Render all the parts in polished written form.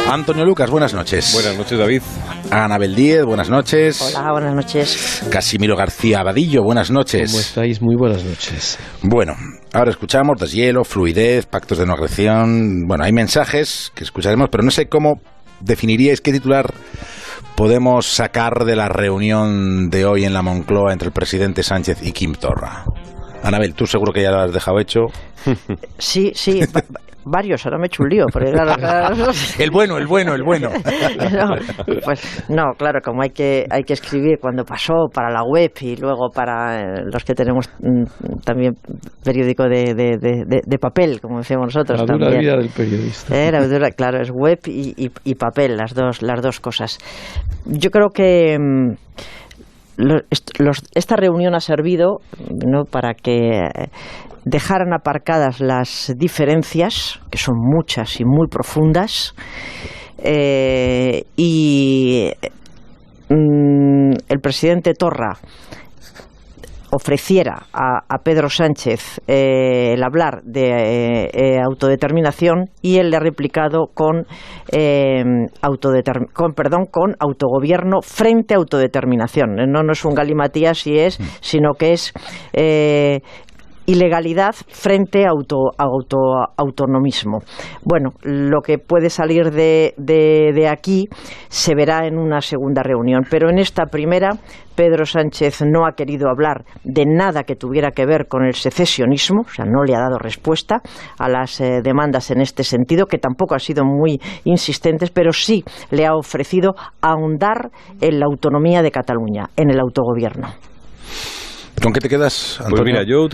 Antonio Lucas, buenas noches. Buenas noches, David. Anabel Díez, buenas noches. Hola, buenas noches. Casimiro García Abadillo, buenas noches. ¿Cómo estáis? Muy buenas noches. Bueno, ahora escuchamos deshielo, fluidez, pactos de no agresión. Bueno, hay mensajes que escucharemos, pero no sé cómo definiríais qué titular podemos sacar de la reunión de hoy en la Moncloa entre el presidente Sánchez y Quim Torra. Anabel, tú seguro que ya lo has dejado hecho. Sí, varios, ahora me he hecho un lío. El bueno. No, claro, como hay que escribir cuando pasó para la web y luego para los que tenemos también periódico de papel, como decíamos nosotros. La dura también. Vida del periodista. Claro, es web y papel, las dos cosas. Yo creo que esta reunión ha servido, ¿no?, para que dejaran aparcadas las diferencias, que son muchas y muy profundas, y el presidente Torra ofreciera a Pedro Sánchez el hablar de autodeterminación, y él le ha replicado con autogobierno frente a autodeterminación. No es un galimatías sino que es ilegalidad frente a autonomismo. Bueno, lo que puede salir de aquí se verá en una segunda reunión, pero en esta primera Pedro Sánchez no ha querido hablar de nada que tuviera que ver con el secesionismo, o sea, no le ha dado respuesta a las demandas en este sentido, que tampoco han sido muy insistentes, pero sí le ha ofrecido ahondar en la autonomía de Cataluña, en el autogobierno. ¿Con qué te quedas, Antonio? Pues mira, yo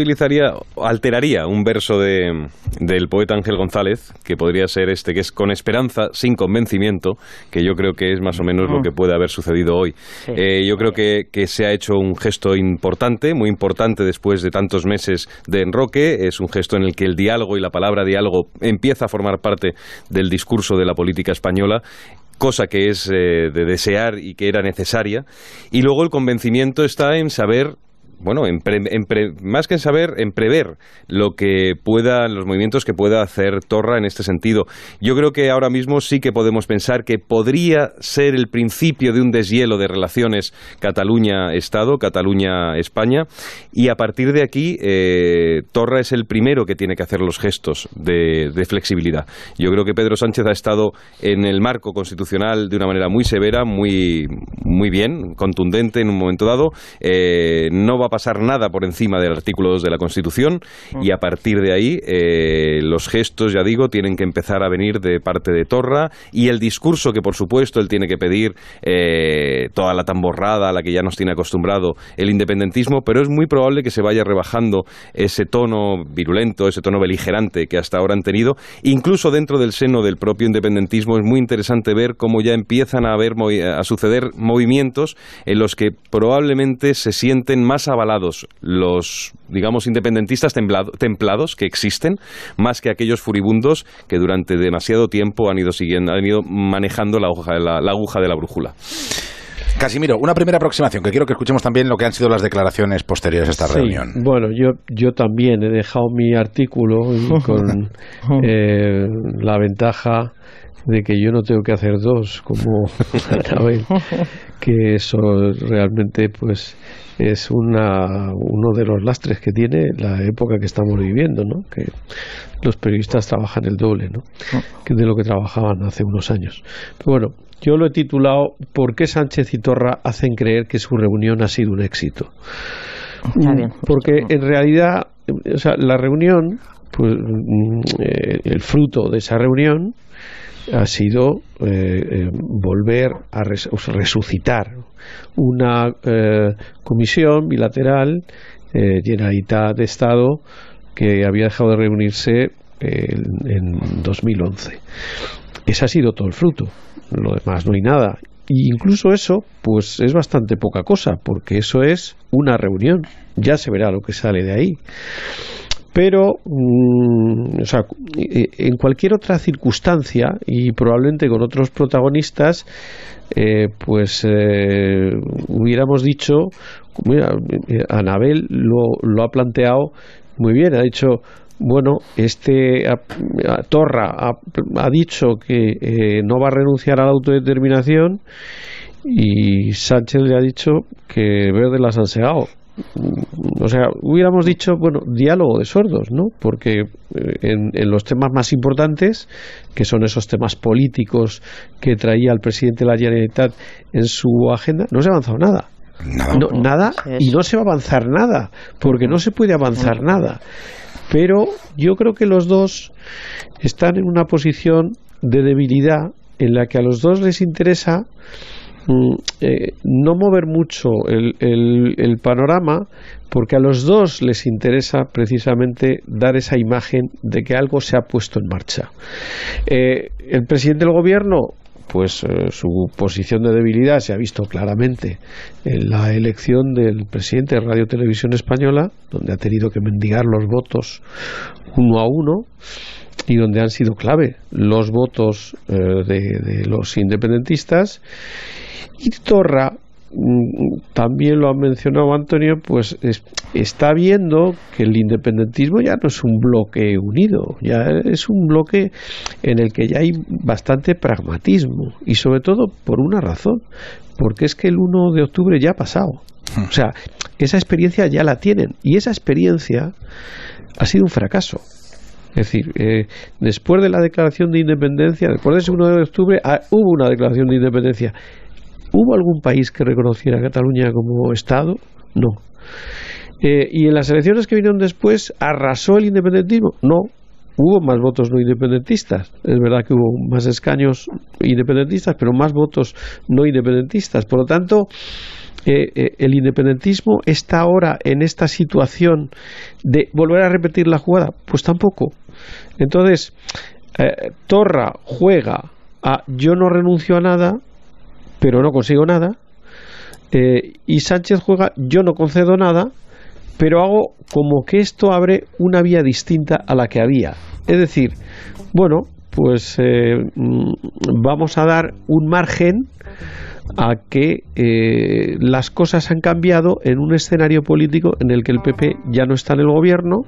alteraría un verso del poeta Ángel González, que podría ser que es con esperanza, sin convencimiento, que yo creo que es más o menos lo que puede haber sucedido hoy. Sí. Yo creo que se ha hecho un gesto importante, muy importante después de tantos meses de enroque. Es un gesto en el que el diálogo y la palabra diálogo empieza a formar parte del discurso de la política española, cosa que es de desear y que era necesaria. Y luego el convencimiento está en saber, bueno, más que en saber, en prever los movimientos que pueda hacer Torra en este sentido. Yo creo que ahora mismo sí que podemos pensar que podría ser el principio de un deshielo de relaciones Cataluña-Estado, Cataluña-España, y a partir de aquí Torra es el primero que tiene que hacer los gestos de flexibilidad. Yo creo que Pedro Sánchez ha estado en el marco constitucional de una manera muy severa, muy bien, contundente en un momento dado. No va a pasar nada por encima del artículo 2 de la Constitución, y a partir de ahí los gestos, ya digo, tienen que empezar a venir de parte de Torra, y el discurso que por supuesto él tiene que pedir, toda la tamborrada a la que ya nos tiene acostumbrado el independentismo, pero es muy probable que se vaya rebajando ese tono virulento, ese tono beligerante que hasta ahora han tenido. Incluso dentro del seno del propio independentismo es muy interesante ver cómo ya empiezan a suceder movimientos en los que probablemente se sienten más avalados los, digamos, independentistas templados que existen, más que aquellos furibundos que durante demasiado tiempo han ido manejando la aguja de la brújula. Casimiro, una primera aproximación, que quiero que escuchemos también lo que han sido las declaraciones posteriores a esta reunión. Bueno, yo también he dejado mi artículo con la ventaja de que yo no tengo que hacer dos, como Anabel, que eso realmente pues es uno de los lastres que tiene la época que estamos viviendo, ¿no? Que los periodistas trabajan el doble, ¿no?, que de lo que trabajaban hace unos años. Pero bueno, yo lo he titulado ¿Por qué Sánchez y Torra hacen creer que su reunión ha sido un éxito? Porque en realidad, o sea, la reunión, pues el fruto de esa reunión ha sido volver a resucitar una comisión bilateral, Generalitat de Estado, que había dejado de reunirse en 2011. Ese ha sido todo el fruto, lo demás no hay nada. Y incluso eso, pues es bastante poca cosa, porque eso es una reunión, ya se verá lo que sale de ahí. Pero, o sea, en cualquier otra circunstancia, y probablemente con otros protagonistas, hubiéramos dicho, mira, Anabel lo ha planteado muy bien, ha dicho, bueno, Torra ha dicho que no va a renunciar a la autodeterminación y Sánchez le ha dicho que verde las han segado. O sea, hubiéramos dicho, bueno, diálogo de sordos, ¿no? Porque en los temas más importantes, que son esos temas políticos que traía el presidente de la Generalitat en su agenda, no se ha avanzado nada. Nada, y no se va a avanzar nada, porque no se puede avanzar nada. Pero yo creo que los dos están en una posición de debilidad en la que a los dos les interesa no mover mucho el panorama, porque a los dos les interesa precisamente dar esa imagen de que algo se ha puesto en marcha. El presidente del gobierno, pues su posición de debilidad se ha visto claramente en la elección del presidente de Radio Televisión Española, donde ha tenido que mendigar los votos uno a uno y donde han sido clave los votos de los independentistas. Y Torra, también lo ha mencionado Antonio, pues está viendo que el independentismo ya no es un bloque unido, ya es un bloque en el que ya hay bastante pragmatismo, y sobre todo por una razón, porque es que el 1 de octubre ya ha pasado. O sea, esa experiencia ya la tienen, y esa experiencia ha sido un fracaso. Es decir, después de la declaración de independencia, después de ese 1 de octubre, hubo una declaración de independencia. ¿Hubo algún país que reconociera a Cataluña como Estado? No. ¿Y en las elecciones que vinieron después arrasó el independentismo? No. Hubo más votos no independentistas. Es verdad que hubo más escaños independentistas, pero más votos no independentistas. Por lo tanto, el independentismo está ahora en esta situación de volver a repetir la jugada. Pues tampoco. Entonces, Torra juega a yo no renuncio a nada, pero no consigo nada, y Sánchez juega yo no concedo nada, pero hago como que esto abre una vía distinta a la que había. Es decir, bueno, pues vamos a dar un margen a que las cosas han cambiado en un escenario político en el que el PP ya no está en el gobierno,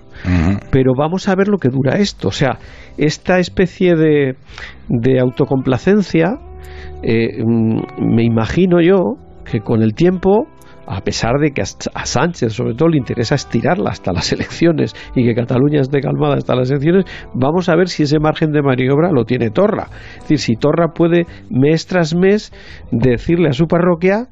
pero vamos a ver lo que dura esto. O sea, esta especie de autocomplacencia, me imagino yo que con el tiempo, a pesar de que a Sánchez sobre todo le interesa estirarla hasta las elecciones y que Cataluña esté calmada hasta las elecciones, vamos a ver si ese margen de maniobra lo tiene Torra. Es decir, si Torra puede mes tras mes decirle a su parroquia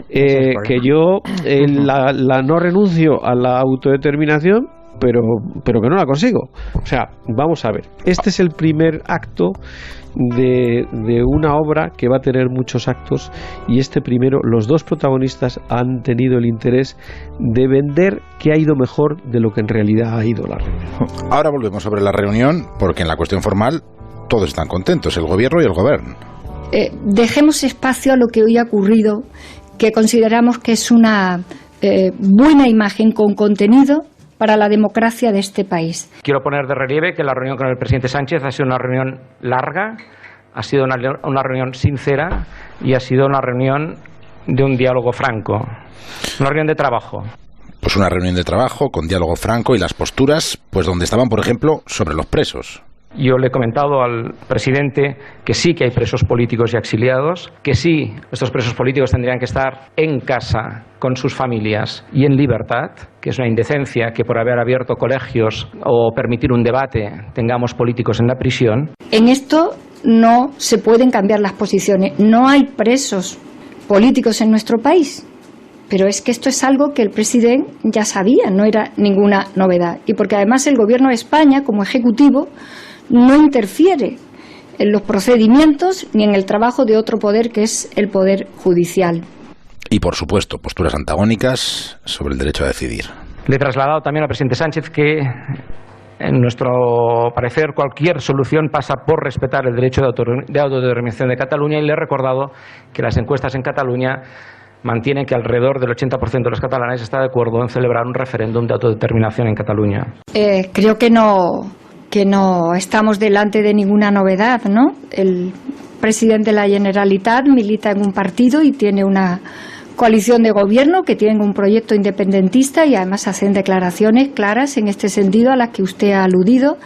que yo la no renuncio a la autodeterminación, pero que no la consigo. O sea, vamos a ver. Este es el primer acto de una obra que va a tener muchos actos, y este primero, los dos protagonistas han tenido el interés de vender que ha ido mejor de lo que en realidad ha ido la reunión. Ahora volvemos sobre la reunión, porque en la cuestión formal todos están contentos, el gobierno y el gobierno. Dejemos espacio a lo que hoy ha ocurrido, que consideramos que es una buena imagen con contenido para la democracia de este país. Quiero poner de relieve que la reunión con el presidente Sánchez ha sido una reunión larga, ha sido una reunión sincera y ha sido una reunión de un diálogo franco, una reunión de trabajo. Pues una reunión de trabajo con diálogo franco, y las posturas, pues donde estaban, por ejemplo, sobre los presos. Yo le he comentado al presidente que sí que hay presos políticos y exiliados, que sí, estos presos políticos tendrían que estar en casa con sus familias y en libertad, que es una indecencia que por haber abierto colegios o permitir un debate tengamos políticos en la prisión. En esto no se pueden cambiar las posiciones. No hay presos políticos en nuestro país. Pero es que esto es algo que el presidente ya sabía, no era ninguna novedad. Y porque además el Gobierno de España, como Ejecutivo, no interfiere en los procedimientos ni en el trabajo de otro poder, que es el Poder Judicial. Y, por supuesto, posturas antagónicas sobre el derecho a decidir. Le he trasladado también al presidente Sánchez que, en nuestro parecer, cualquier solución pasa por respetar el derecho de autodeterminación de Cataluña, y le he recordado que las encuestas en Cataluña mantienen que alrededor del 80% de los catalanes está de acuerdo en celebrar un referéndum de autodeterminación en Cataluña. Creo que no estamos delante de ninguna novedad, ¿no? El presidente de la Generalitat milita en un partido y tiene una coalición de gobierno, que tienen un proyecto independentista y además hacen declaraciones claras en este sentido a las que usted ha aludido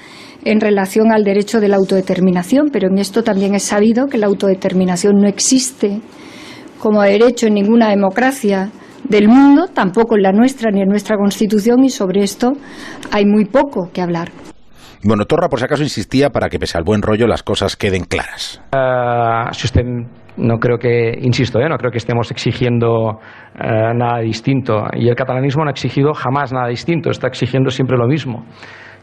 en relación al derecho de la autodeterminación, pero en esto también es sabido que la autodeterminación no existe como derecho en ninguna democracia del mundo, tampoco en la nuestra ni en nuestra Constitución, y sobre esto hay muy poco que hablar. Bueno, Torra, por si acaso, insistía para que, pese al buen rollo, las cosas queden claras. Si usted no creo que, insisto, no creo que estemos exigiendo nada distinto. Y el catalanismo no ha exigido jamás nada distinto, está exigiendo siempre lo mismo.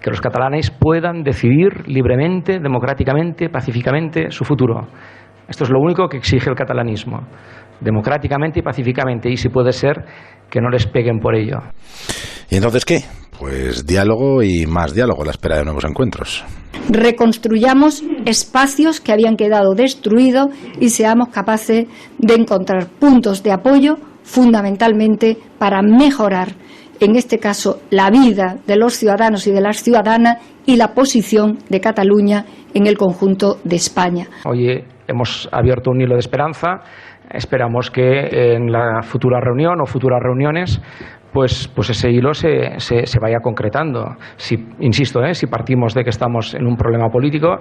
Que los catalanes puedan decidir libremente, democráticamente, pacíficamente su futuro. Esto es lo único que exige el catalanismo, democráticamente y pacíficamente, y si puede ser, que no les peguen por ello. ¿Y entonces qué? Pues diálogo y más diálogo a la espera de nuevos encuentros. Reconstruyamos espacios que habían quedado destruidos y seamos capaces de encontrar puntos de apoyo fundamentalmente para mejorar, en este caso, la vida de los ciudadanos y de las ciudadanas y la posición de Cataluña en el conjunto de España. Hoy hemos abierto un hilo de esperanza. Esperamos que en la futura reunión o futuras reuniones pues ese hilo se vaya concretando. Insisto, si partimos de que estamos en un problema político,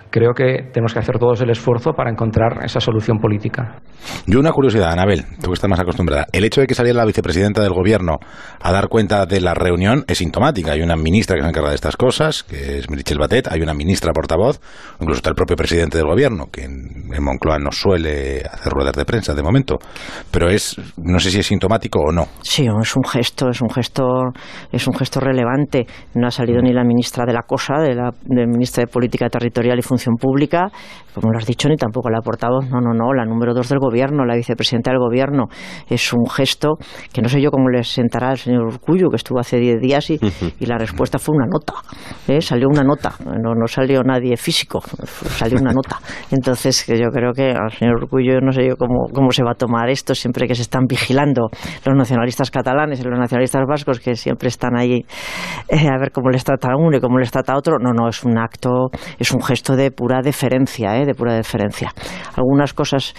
creo que tenemos que hacer todos el esfuerzo para encontrar esa solución política. Yo una curiosidad, Anabel, tú que estás más acostumbrada. El hecho de que saliera la vicepresidenta del Gobierno a dar cuenta de la reunión es sintomática. Hay una ministra que se encarga de estas cosas, que es Meritxell Batet, hay una ministra portavoz, incluso está el propio presidente del Gobierno, que en Moncloa no suele hacer ruedas de prensa de momento. Pero no sé si es sintomático o no. Sí, es un gesto relevante. No ha salido ni la ministra de la Cosa, del ministra de Política Territorial y Función Pública, como lo has dicho, ni tampoco la portavoz, no, la número 2 del Gobierno, la vicepresidenta del Gobierno. Es un gesto que no sé yo cómo le sentará al señor Urkullu, que estuvo hace 10 días y la respuesta fue una nota, salió una nota, no salió nadie físico, salió una nota. Entonces yo creo que al señor Urkullu no sé yo cómo se va a tomar esto, siempre que se están vigilando los nacionalistas catalanes y los nacionalistas vascos, que siempre están ahí a ver cómo les trata a uno y cómo les trata a otro. No, es un acto, es un gesto de pura deferencia, de pura deferencia. Algunas cosas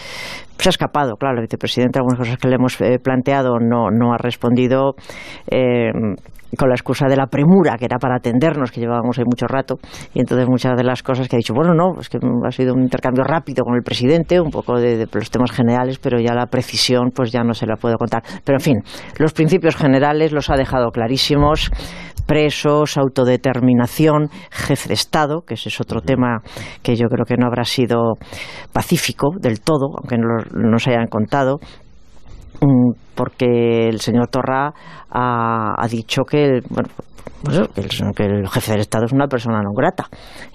se ha escapado, claro, la vicepresidenta, algunas cosas que le hemos planteado no ha respondido con la excusa de la premura, que era para atendernos, que llevábamos ahí mucho rato, y entonces muchas de las cosas que ha dicho, es que ha sido un intercambio rápido con el presidente, un poco de los temas generales, pero ya la precisión pues ya no se la puedo contar. Pero en fin, los principios generales los ha dejado clarísimos: presos, autodeterminación, jefe de Estado, que ese es otro tema que yo creo que no habrá sido pacífico del todo, aunque no nos hayan contado, porque el señor Torra ha dicho que el jefe del Estado es una persona no grata.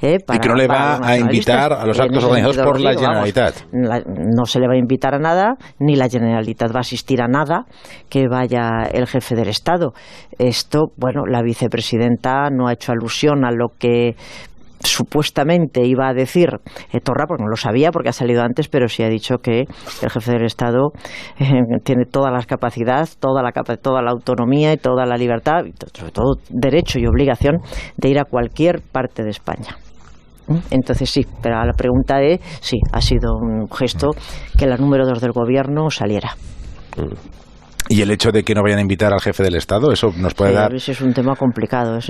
Y que no le va a invitar a los actos organizados por la Generalitat. No se le va a invitar a nada, ni la Generalitat va a asistir a nada que vaya el jefe del Estado. Esto, la vicepresidenta no ha hecho alusión a lo que supuestamente iba a decir Torra, porque no lo sabía, porque ha salido antes, pero sí ha dicho que el jefe del Estado tiene todas las capacidades, toda la autonomía y toda la libertad, y sobre todo derecho y obligación de ir a cualquier parte de España. Entonces sí, pero a la pregunta de sí, ha sido un gesto que la número 2 del Gobierno saliera. ¿Y el hecho de que no vayan a invitar al jefe del Estado, eso nos puede dar ese es un tema complicado,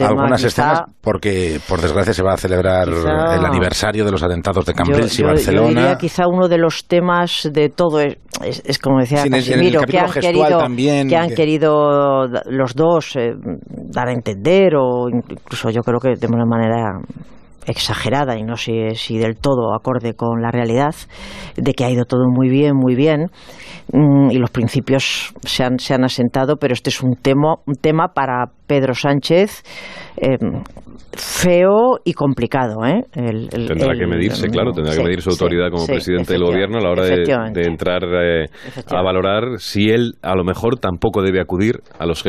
algunas escenas? Porque por desgracia se va a celebrar el aniversario de los atentados de Cambrils y Barcelona. Yo diría quizá uno de los temas de todo es como decía Casimiro, que han querido los dos dar a entender, o incluso yo creo que de una manera exagerada y no sé si del todo acorde con la realidad, de que ha ido todo muy bien y los principios se han asentado, pero este es un tema para Pedro Sánchez feo y complicado. Tendrá que medirse, claro, tendrá que medir su autoridad como presidente del Gobierno a la hora de entrar a valorar si él a lo mejor tampoco debe acudir a los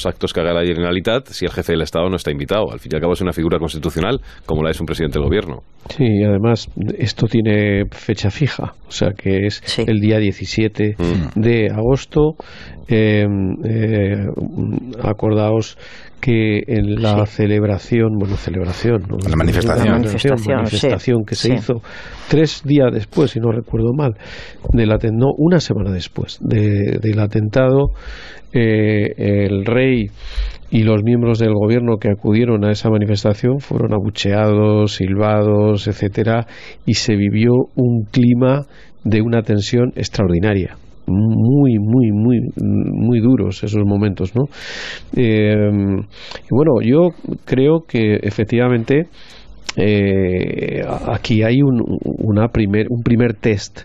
actos que haga la Generalitat si el jefe del Estado no está invitado. Al fin y al cabo es una figura constitucional como la es un presidente del Gobierno. Sí, y además esto tiene fecha fija, o sea que es el día 17 de agosto. Acordaos que en la celebración, ¿no? La manifestación que se hizo 3 días después, si no recuerdo mal, una semana después del atentado, el rey y los miembros del gobierno que acudieron a esa manifestación fueron abucheados, silbados, etcétera, y se vivió un clima de una tensión extraordinaria. Muy duros esos momentos, ¿no? Y bueno, yo creo que efectivamente aquí hay un primer test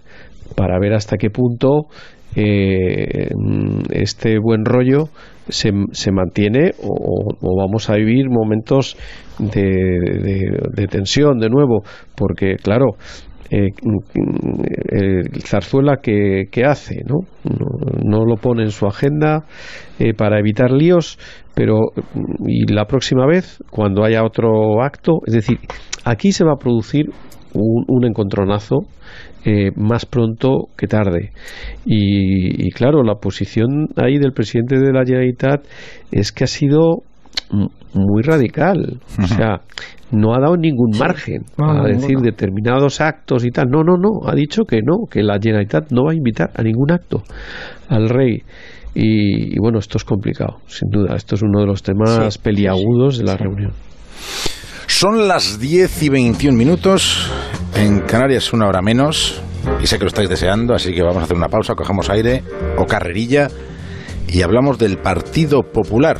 para ver hasta qué punto este buen rollo se mantiene o vamos a vivir momentos de tensión de nuevo, porque claro, Zarzuela ¿qué hace? No lo pone en su agenda para evitar líos, pero y la próxima vez, cuando haya otro acto, es decir, aquí se va a producir un encontronazo más pronto que tarde, y claro, la posición ahí del presidente de la Generalitat es que ha sido muy radical, o sea, no ha dado ningún margen a decir determinados actos y tal. No, ha dicho que no, que la Generalitat no va a invitar a ningún acto al rey. Y bueno, esto es complicado, sin duda. Esto es uno de los temas peliagudos de la reunión. Son las 10:21. En Canarias 1 hora menos. Y sé que lo estáis deseando, así que vamos a hacer una pausa, cogemos aire o carrerilla y hablamos del Partido Popular.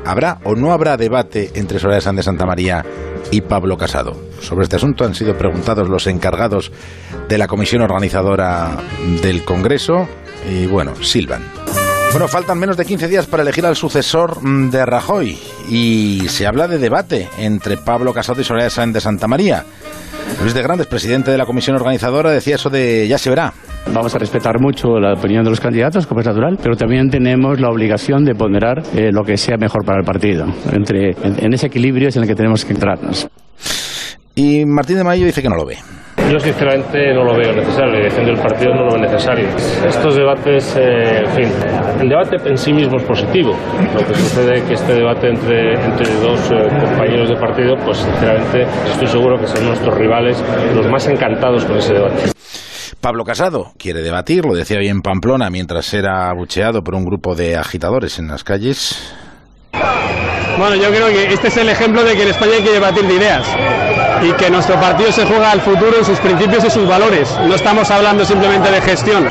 ¿Habrá o no habrá debate entre Soraya Sáenz de Santamaría y Pablo Casado? Sobre este asunto han sido preguntados los encargados de la comisión organizadora del Congreso y bueno, silban. Bueno, faltan menos de 15 días para elegir al sucesor de Rajoy y se habla de debate entre Pablo Casado y Soraya Sáenz de Santamaría. Luis de Grandes, presidente de la comisión organizadora, decía eso de ya se verá. Vamos a respetar mucho la opinión de los candidatos, como es natural, pero también tenemos la obligación de ponderar lo que sea mejor para el partido. En ese equilibrio es en el que tenemos que entrarnos. Y Martín de Mayo dice que no lo ve. Yo sinceramente no lo veo necesario, la dirección del partido no lo ve necesario. Estos debates, en fin, el debate en sí mismo es positivo. Lo que sucede es que este debate entre dos compañeros de partido, pues sinceramente estoy seguro que son nuestros rivales los más encantados con ese debate. Pablo Casado quiere debatir, lo decía hoy en Pamplona mientras era abucheado por un grupo de agitadores en las calles. Bueno, yo creo que este es el ejemplo de que en España hay que debatir de ideas y que nuestro partido se juega al futuro en sus principios y sus valores. No estamos hablando simplemente de gestión.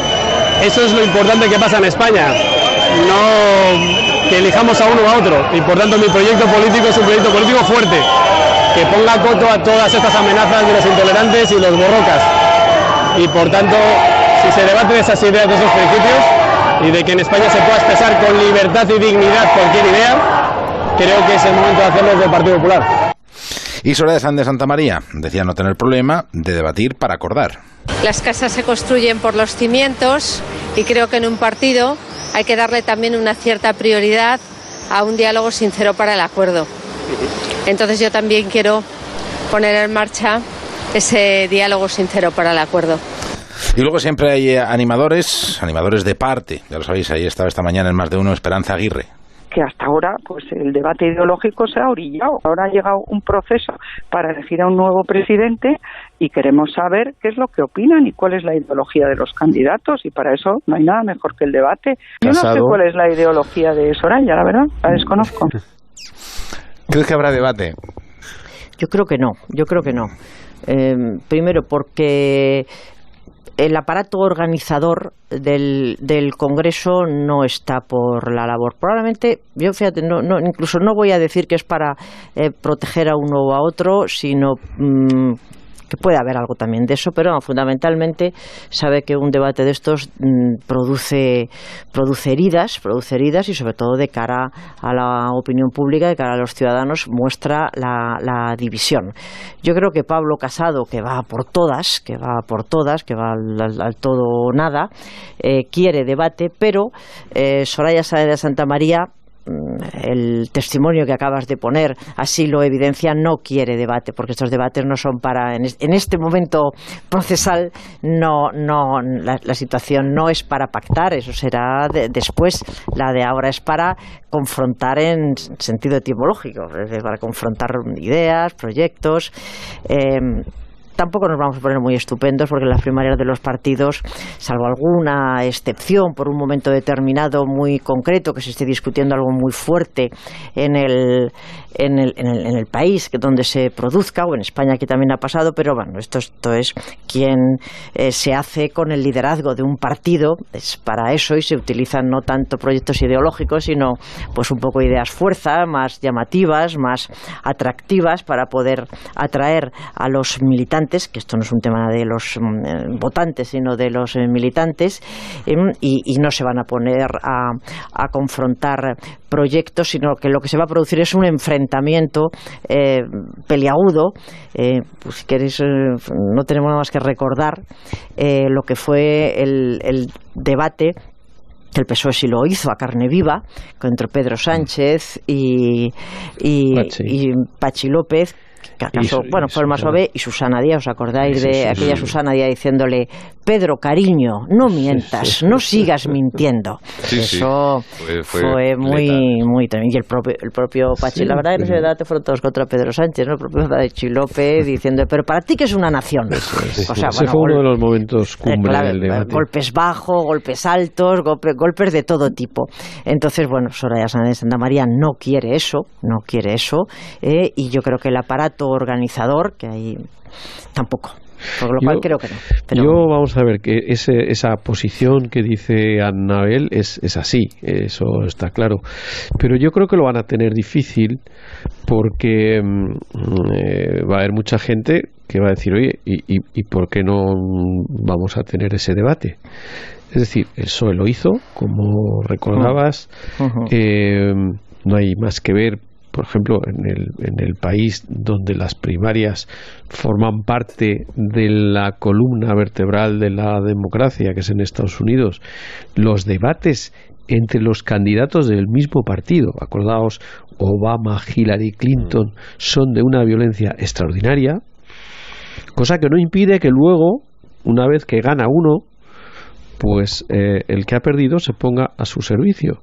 Eso es lo importante que pasa en España. No que elijamos a uno o a otro. Y por tanto mi proyecto político es un proyecto político fuerte, que ponga coto a todas estas amenazas de los intolerantes y los borrocas. Y por tanto, si se debaten esas ideas de esos principios y de que en España se pueda expresar con libertad y dignidad cualquier idea, creo que es el momento de hacerlo desde el Partido Popular. Y Soraya Sáenz de Santamaría decía no tener problema de debatir para acordar. Las casas se construyen por los cimientos y creo que en un partido hay que darle también una cierta prioridad a un diálogo sincero para el acuerdo. Entonces yo también quiero poner en marcha ese diálogo sincero para el acuerdo. Y luego siempre hay animadores de parte, ya lo sabéis, ahí estaba esta mañana en Más de Uno Esperanza Aguirre. Que hasta ahora pues el debate ideológico se ha orillado. Ahora ha llegado un proceso para elegir a un nuevo presidente y queremos saber qué es lo que opinan y cuál es la ideología de los candidatos, y para eso no hay nada mejor que el debate. Yo no sé cuál es la ideología de Soraya, la verdad, la desconozco. ¿Crees que habrá debate? Yo creo que no. Primero porque el aparato organizador del Congreso no está por la labor. Probablemente, yo fíjate, incluso no voy a decir que es para proteger a uno o a otro, sino que puede haber algo también de eso, pero fundamentalmente sabe que un debate de estos produce heridas y sobre todo de cara a la opinión pública, de cara a los ciudadanos, muestra la división. Yo creo que Pablo Casado, que va por todas, que va al todo o nada, quiere debate, pero Soraya Sáenz de Santamaría el testimonio que acabas de poner así lo evidencia, no quiere debate, porque estos debates no son para, en este momento procesal, la situación no es para pactar, eso será después. La de ahora es para confrontar en sentido etimológico, para confrontar ideas, proyectos. Tampoco nos vamos a poner muy estupendos, porque las primarias de los partidos, salvo alguna excepción por un momento determinado muy concreto, que se esté discutiendo algo muy fuerte en el país donde se produzca, o en España, que también ha pasado, pero bueno, esto es quien se hace con el liderazgo de un partido, es para eso, y se utilizan no tanto proyectos ideológicos, sino pues un poco ideas fuerza, más llamativas, más atractivas, para poder atraer a los militantes, que esto no es un tema de los votantes, sino de los militantes, y no se van a poner a confrontar proyectos, sino que lo que se va a producir es un enfrentamiento peliagudo. Pues si queréis, no tenemos nada más que recordar lo que fue el debate que el PSOE sí lo hizo a carne viva contra Pedro Sánchez y Pachi López, que acaso, bueno, fue el más suave, y Susana Díaz. ¿Os acordáis de aquella Susana Díaz diciéndole: Pedro, cariño, no mientas, no sigas mintiendo? Eso fue muy tremendo. Y el propio Pachi, la verdad, en ese debate fueron todos contra Pedro Sánchez, ¿no? El propio Pachi López diciendo: pero para ti, ¿qué es una nación? O sea, ese fue uno de los momentos cumbre del debate. Golpes bajos, golpes altos, golpes de todo tipo. Entonces, bueno, Soraya Sáenz de Santamaría no quiere eso, y yo creo que el aparato organizador, que ahí tampoco. Por lo cual creo que no. Pero yo, vamos a ver, que esa posición que dice Annabel es así, eso está claro. Pero yo creo que lo van a tener difícil, porque va a haber mucha gente que va a decir: oye, ¿y por qué no vamos a tener ese debate? Es decir, el PSOE lo hizo, como recordabas. No hay más que ver, por ejemplo, en el país donde las primarias forman parte de la columna vertebral de la democracia, que es en Estados Unidos, los debates entre los candidatos del mismo partido, acordaos, Obama, Hillary Clinton, son de una violencia extraordinaria, cosa que no impide que luego, una vez que gana uno, pues el que ha perdido se ponga a su servicio.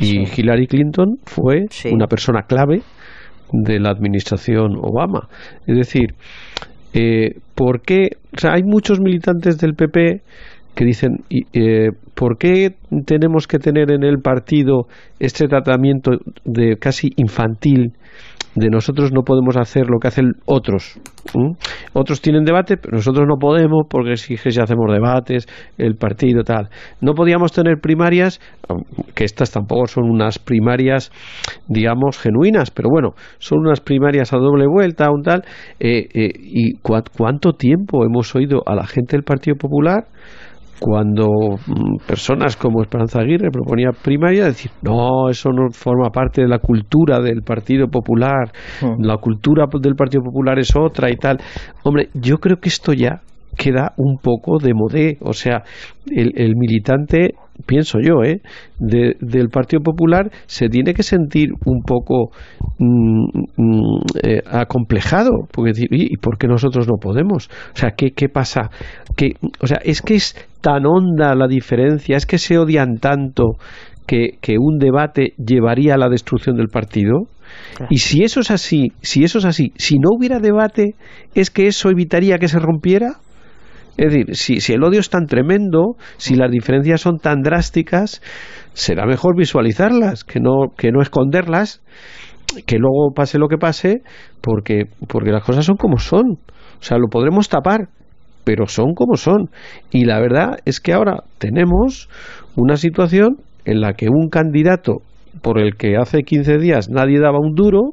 Y Hillary Clinton fue una persona clave de la administración Obama. Es decir, ¿por qué? O sea, hay muchos militantes del PP que dicen: ¿por qué tenemos que tener en el partido este tratamiento de casi infantil? De nosotros no podemos hacer lo que hacen otros. Otros tienen debate, pero nosotros no podemos, porque si hacemos debates, el partido tal. No podíamos tener primarias, que estas tampoco son unas primarias, digamos, genuinas, pero bueno, son unas primarias a doble vuelta, un tal. ¿Y cuánto tiempo hemos oído a la gente del Partido Popular, cuando personas como Esperanza Aguirre proponía primaria, decir: no, eso no forma parte de la cultura del Partido Popular, la cultura del Partido Popular es otra y tal? Hombre, yo creo que esto ya queda un poco de modé. O sea, el militante, pienso yo, del Partido Popular se tiene que sentir un poco acomplejado, porque decir: ¿y por qué nosotros no podemos? O sea, ¿qué pasa? O sea, es que es tan honda la diferencia, es que se odian tanto, que un debate llevaría a la destrucción del partido. Claro. Y si eso es así, si no hubiera debate, ¿es que eso evitaría que se rompiera? Es decir, si el odio es tan tremendo, si las diferencias son tan drásticas, será mejor visualizarlas, que no esconderlas, que luego pase lo que pase, porque las cosas son como son. O sea, lo podremos tapar, pero son como son. Y la verdad es que ahora tenemos una situación en la que un candidato por el que hace 15 días nadie daba un duro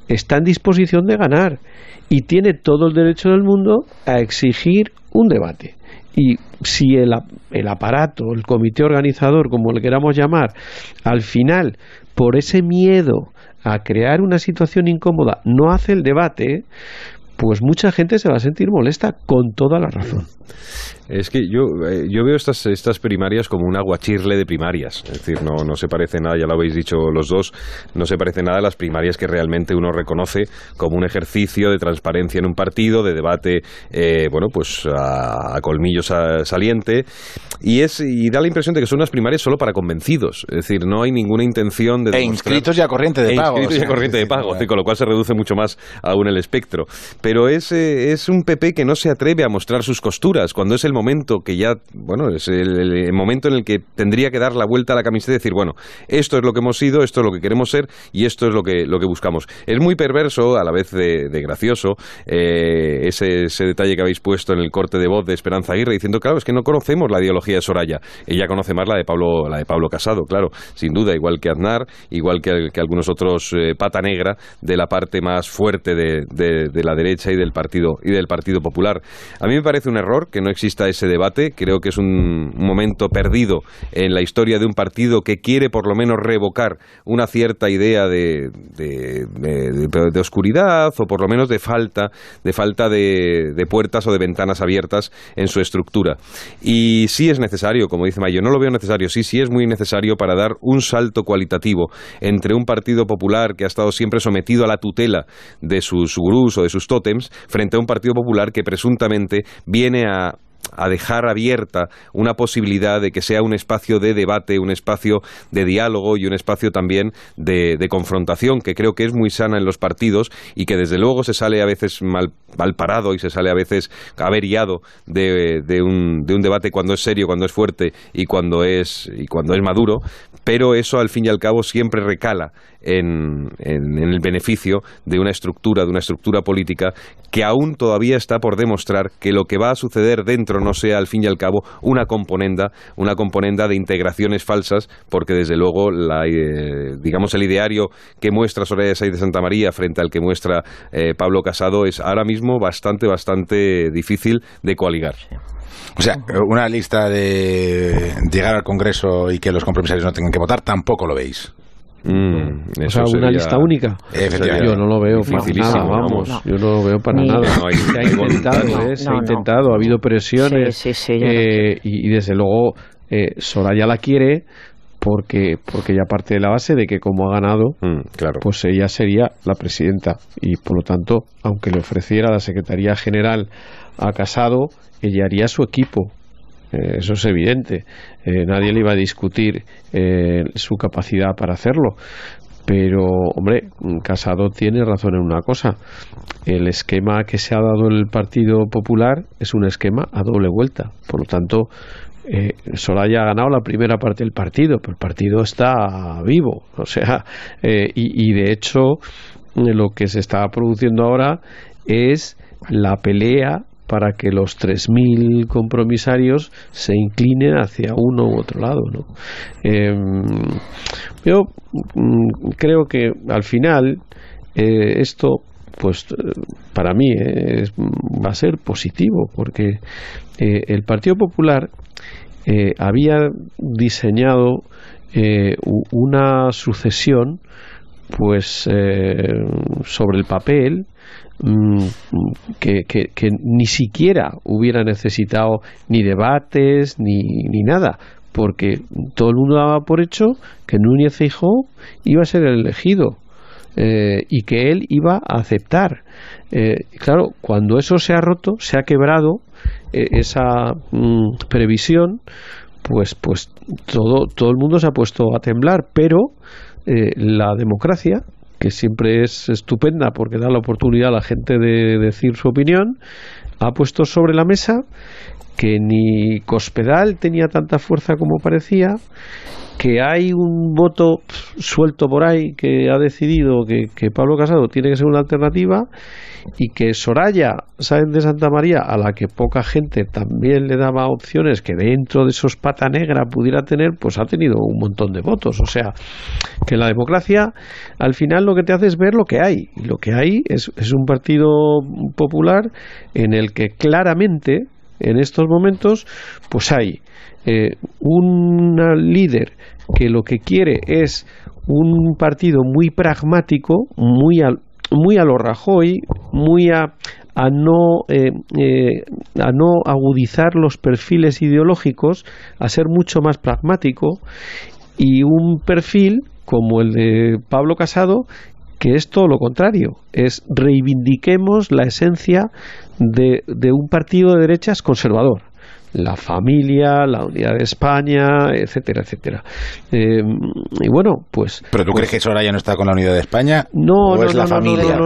está en disposición de ganar y tiene todo el derecho del mundo a exigir un debate. Y si el aparato, el comité organizador, como le queramos llamar, al final, por ese miedo a crear una situación incómoda, no hace el debate, pues mucha gente se va a sentir molesta, con toda la razón. Es que yo veo estas primarias como un aguachirle de primarias. Es decir, no se parece nada, ya lo habéis dicho los dos, no se parece nada a las primarias que realmente uno reconoce como un ejercicio de transparencia en un partido, de debate, pues a colmillo saliente, y da la impresión de que son unas primarias solo para convencidos. Es decir, no hay ninguna intención de inscritos ya corriente de pago. Con lo cual se reduce mucho más aún el espectro. Pero es un PP que no se atreve a mostrar sus costuras, cuando es el momento que ya, es el momento en el que tendría que dar la vuelta a la camiseta y decir, esto es lo que hemos sido, esto es lo que queremos ser y esto es lo que buscamos. Es muy perverso, a la vez de gracioso, ese detalle que habéis puesto en el corte de voz de Esperanza Aguirre, diciendo, claro, es que no conocemos la ideología de Soraya. Ella conoce más la de Pablo Casado, claro, sin duda, igual que Aznar, igual que algunos otros pata negra de la parte más fuerte de la derecha y del Partido Popular. A mí me parece un error que no exista ese debate. Creo que es un momento perdido en la historia de un partido que quiere por lo menos revocar una cierta idea de oscuridad, o por lo menos de falta de puertas o de ventanas abiertas en su estructura. Y sí es necesario, como dice Mayo, no lo veo necesario, sí es muy necesario para dar un salto cualitativo entre un Partido Popular que ha estado siempre sometido a la tutela de sus gurús o de sus tótems, frente a un Partido Popular que presuntamente viene a dejar abierta una posibilidad de que sea un espacio de debate, un espacio de diálogo y un espacio también de confrontación, que creo que es muy sana en los partidos y que desde luego se sale a veces mal parado y se sale a veces averiado de un debate cuando es serio, cuando es fuerte y cuando es maduro, pero eso al fin y al cabo siempre recala en el beneficio de una estructura política que aún todavía está por demostrar que lo que va a suceder dentro no sea al fin y al cabo una componenda de integraciones falsas, porque desde luego el ideario que muestra Soraya Sáenz de Santamaría frente al que muestra Pablo Casado es ahora mismo bastante difícil de coaligar. O sea, una lista de llegar al Congreso y que los compromisarios no tengan que votar, tampoco lo veis. Una lista única. Yo no lo veo para nada, vamos. No. Yo no lo veo para nada. Se ha intentado, ha habido presiones y desde luego Soraya la quiere porque ya parte de la base de que como ha ganado, pues ella sería la presidenta y por lo tanto, aunque le ofreciera la Secretaría General a Casado, ella haría su equipo. Eso es evidente. Nadie le iba a discutir su capacidad para hacerlo. Pero, hombre, Casado tiene razón en una cosa. El esquema que se ha dado en el Partido Popular es un esquema a doble vuelta. Por lo tanto, Soraya ha ganado la primera parte del partido, pero el partido está vivo. O sea, y de hecho, lo que se está produciendo ahora es la pelea para que los 3.000 compromisarios se inclinen hacia uno u otro lado, ¿no? Yo creo que al final esto, pues para mí va a ser positivo, porque el Partido Popular había diseñado una sucesión, pues sobre el papel, que ni siquiera hubiera necesitado ni debates ni nada, porque todo el mundo daba por hecho que Núñez Feijóo iba a ser el elegido y que él iba a aceptar. Claro, cuando eso se ha roto, se ha quebrado esa previsión, pues todo el mundo se ha puesto a temblar, pero la democracia, que siempre es estupenda porque da la oportunidad a la gente de decir su opinión, ha puesto sobre la mesa que ni Cospedal tenía tanta fuerza como parecía, que hay un voto suelto por ahí que ha decidido que Pablo Casado tiene que ser una alternativa, y que Soraya Sáenz de Santamaría, a la que poca gente también le daba opciones que dentro de esos pata negra pudiera tener, pues ha tenido un montón de votos. O sea, que la democracia al final lo que te hace es ver lo que hay, y lo que hay es un Partido Popular en el que claramente en estos momentos pues hay un líder que lo que quiere es un partido muy pragmático, muy a lo Rajoy, muy a no agudizar los perfiles ideológicos, a ser mucho más pragmático, y un perfil como el de Pablo Casado, que es todo lo contrario, es reivindiquemos la esencia de un partido de derechas conservador. La familia, la unidad de España, etcétera, etcétera. Y bueno, pues... ¿Pero tú crees que Soraya no está con la unidad de España? No, ¿O es la familia?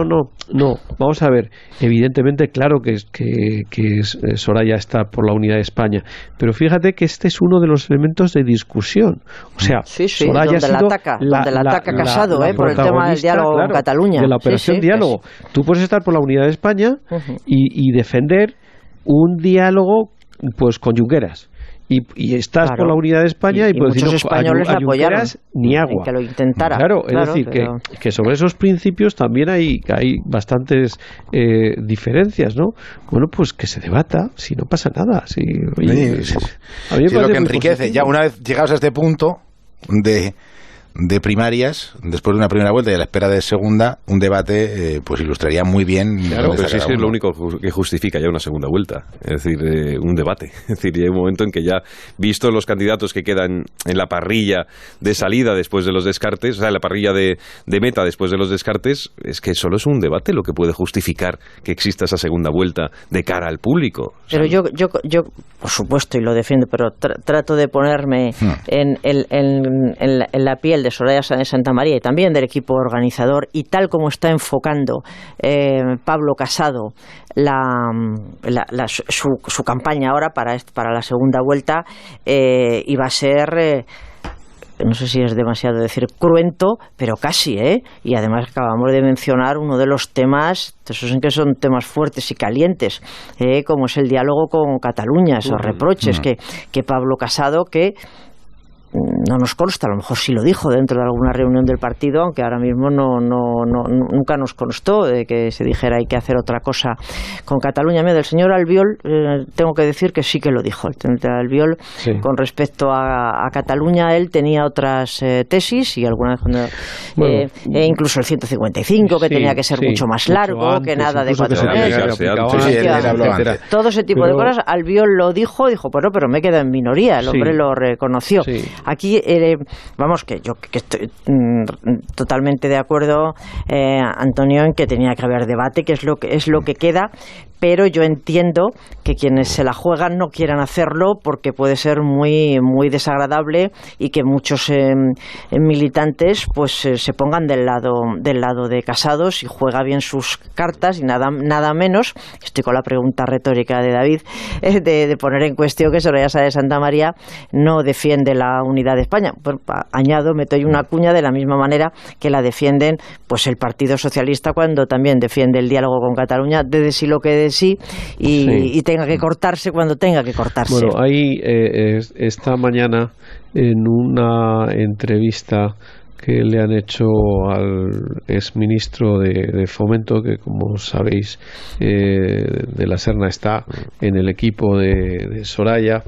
No. Vamos a ver. Evidentemente, claro que Soraya está por la unidad de España. Pero fíjate que este es uno de los elementos de discusión. O sea, Soraya donde la ataca Casado, por el tema del diálogo con Cataluña. De la operación diálogo. Tú puedes estar por la unidad de España y defender un diálogo pues con Junqueras y estás por la unidad de España y puedes decir españoles a Junqueras ni agua, que lo intentara. Claro, es decir, que sobre esos principios también hay bastantes diferencias, ¿no? Bueno, pues que se debata, si no pasa nada. Si es lo que enriquece. Ya una vez llegados a este punto de primarias, después de una primera vuelta y a la espera de segunda, un debate pues ilustraría muy bien. Claro, pero sí es lo único que justifica ya una segunda vuelta, es decir, un debate. Es decir, hay un momento en que ya, visto los candidatos que quedan en la parrilla de salida después de los descartes, o sea, en la parrilla de meta después de los descartes, es que solo es un debate lo que puede justificar que exista esa segunda vuelta de cara al público. O sea, pero yo por supuesto, y lo defiendo, pero trato de ponerme en la piel de Soraya Sáenz de Santamaría y también del equipo organizador, y tal como está enfocando Pablo Casado su campaña ahora para la segunda vuelta, iba a ser... no sé si es demasiado decir cruento, pero casi, y además acabamos de mencionar uno de los temas, esos en que son temas fuertes y calientes, como es el diálogo con Cataluña, esos reproches que Pablo Casado, que no nos consta, a lo mejor sí lo dijo dentro de alguna reunión del partido, aunque ahora mismo nunca nos constó de que se dijera hay que hacer otra cosa con Cataluña. Mira, del señor Albiol tengo que decir que sí que lo dijo. El señor Albiol, con respecto a Cataluña, él tenía otras tesis, y algunas incluso el 155, que tenía que ser mucho más largo, antes, que nada de 4 meses. Todo ese tipo de cosas, Albiol lo dijo, bueno, pero me queda en minoría, el hombre lo reconoció. Aquí, vamos, que yo que estoy totalmente de acuerdo, Antonio, en que tenía que haber debate, que es lo que queda, pero yo entiendo que quienes se la juegan no quieran hacerlo porque puede ser muy, muy desagradable, y que muchos militantes pues se pongan del lado de Casados y juega bien sus cartas, y nada menos. Estoy con la pregunta retórica de David, de poner en cuestión que Soraya Sáenz de Santamaría no defiende la unidad de España. Bueno, añado, meto ahí una cuña, de la misma manera que la defienden pues el Partido Socialista cuando también defiende el diálogo con Cataluña, de sí lo que de sí, y tenga que cortarse cuando tenga que cortarse. Bueno, ahí esta mañana, en una entrevista que le han hecho al exministro de Fomento, que como sabéis de la Serna está en el equipo de Soraya,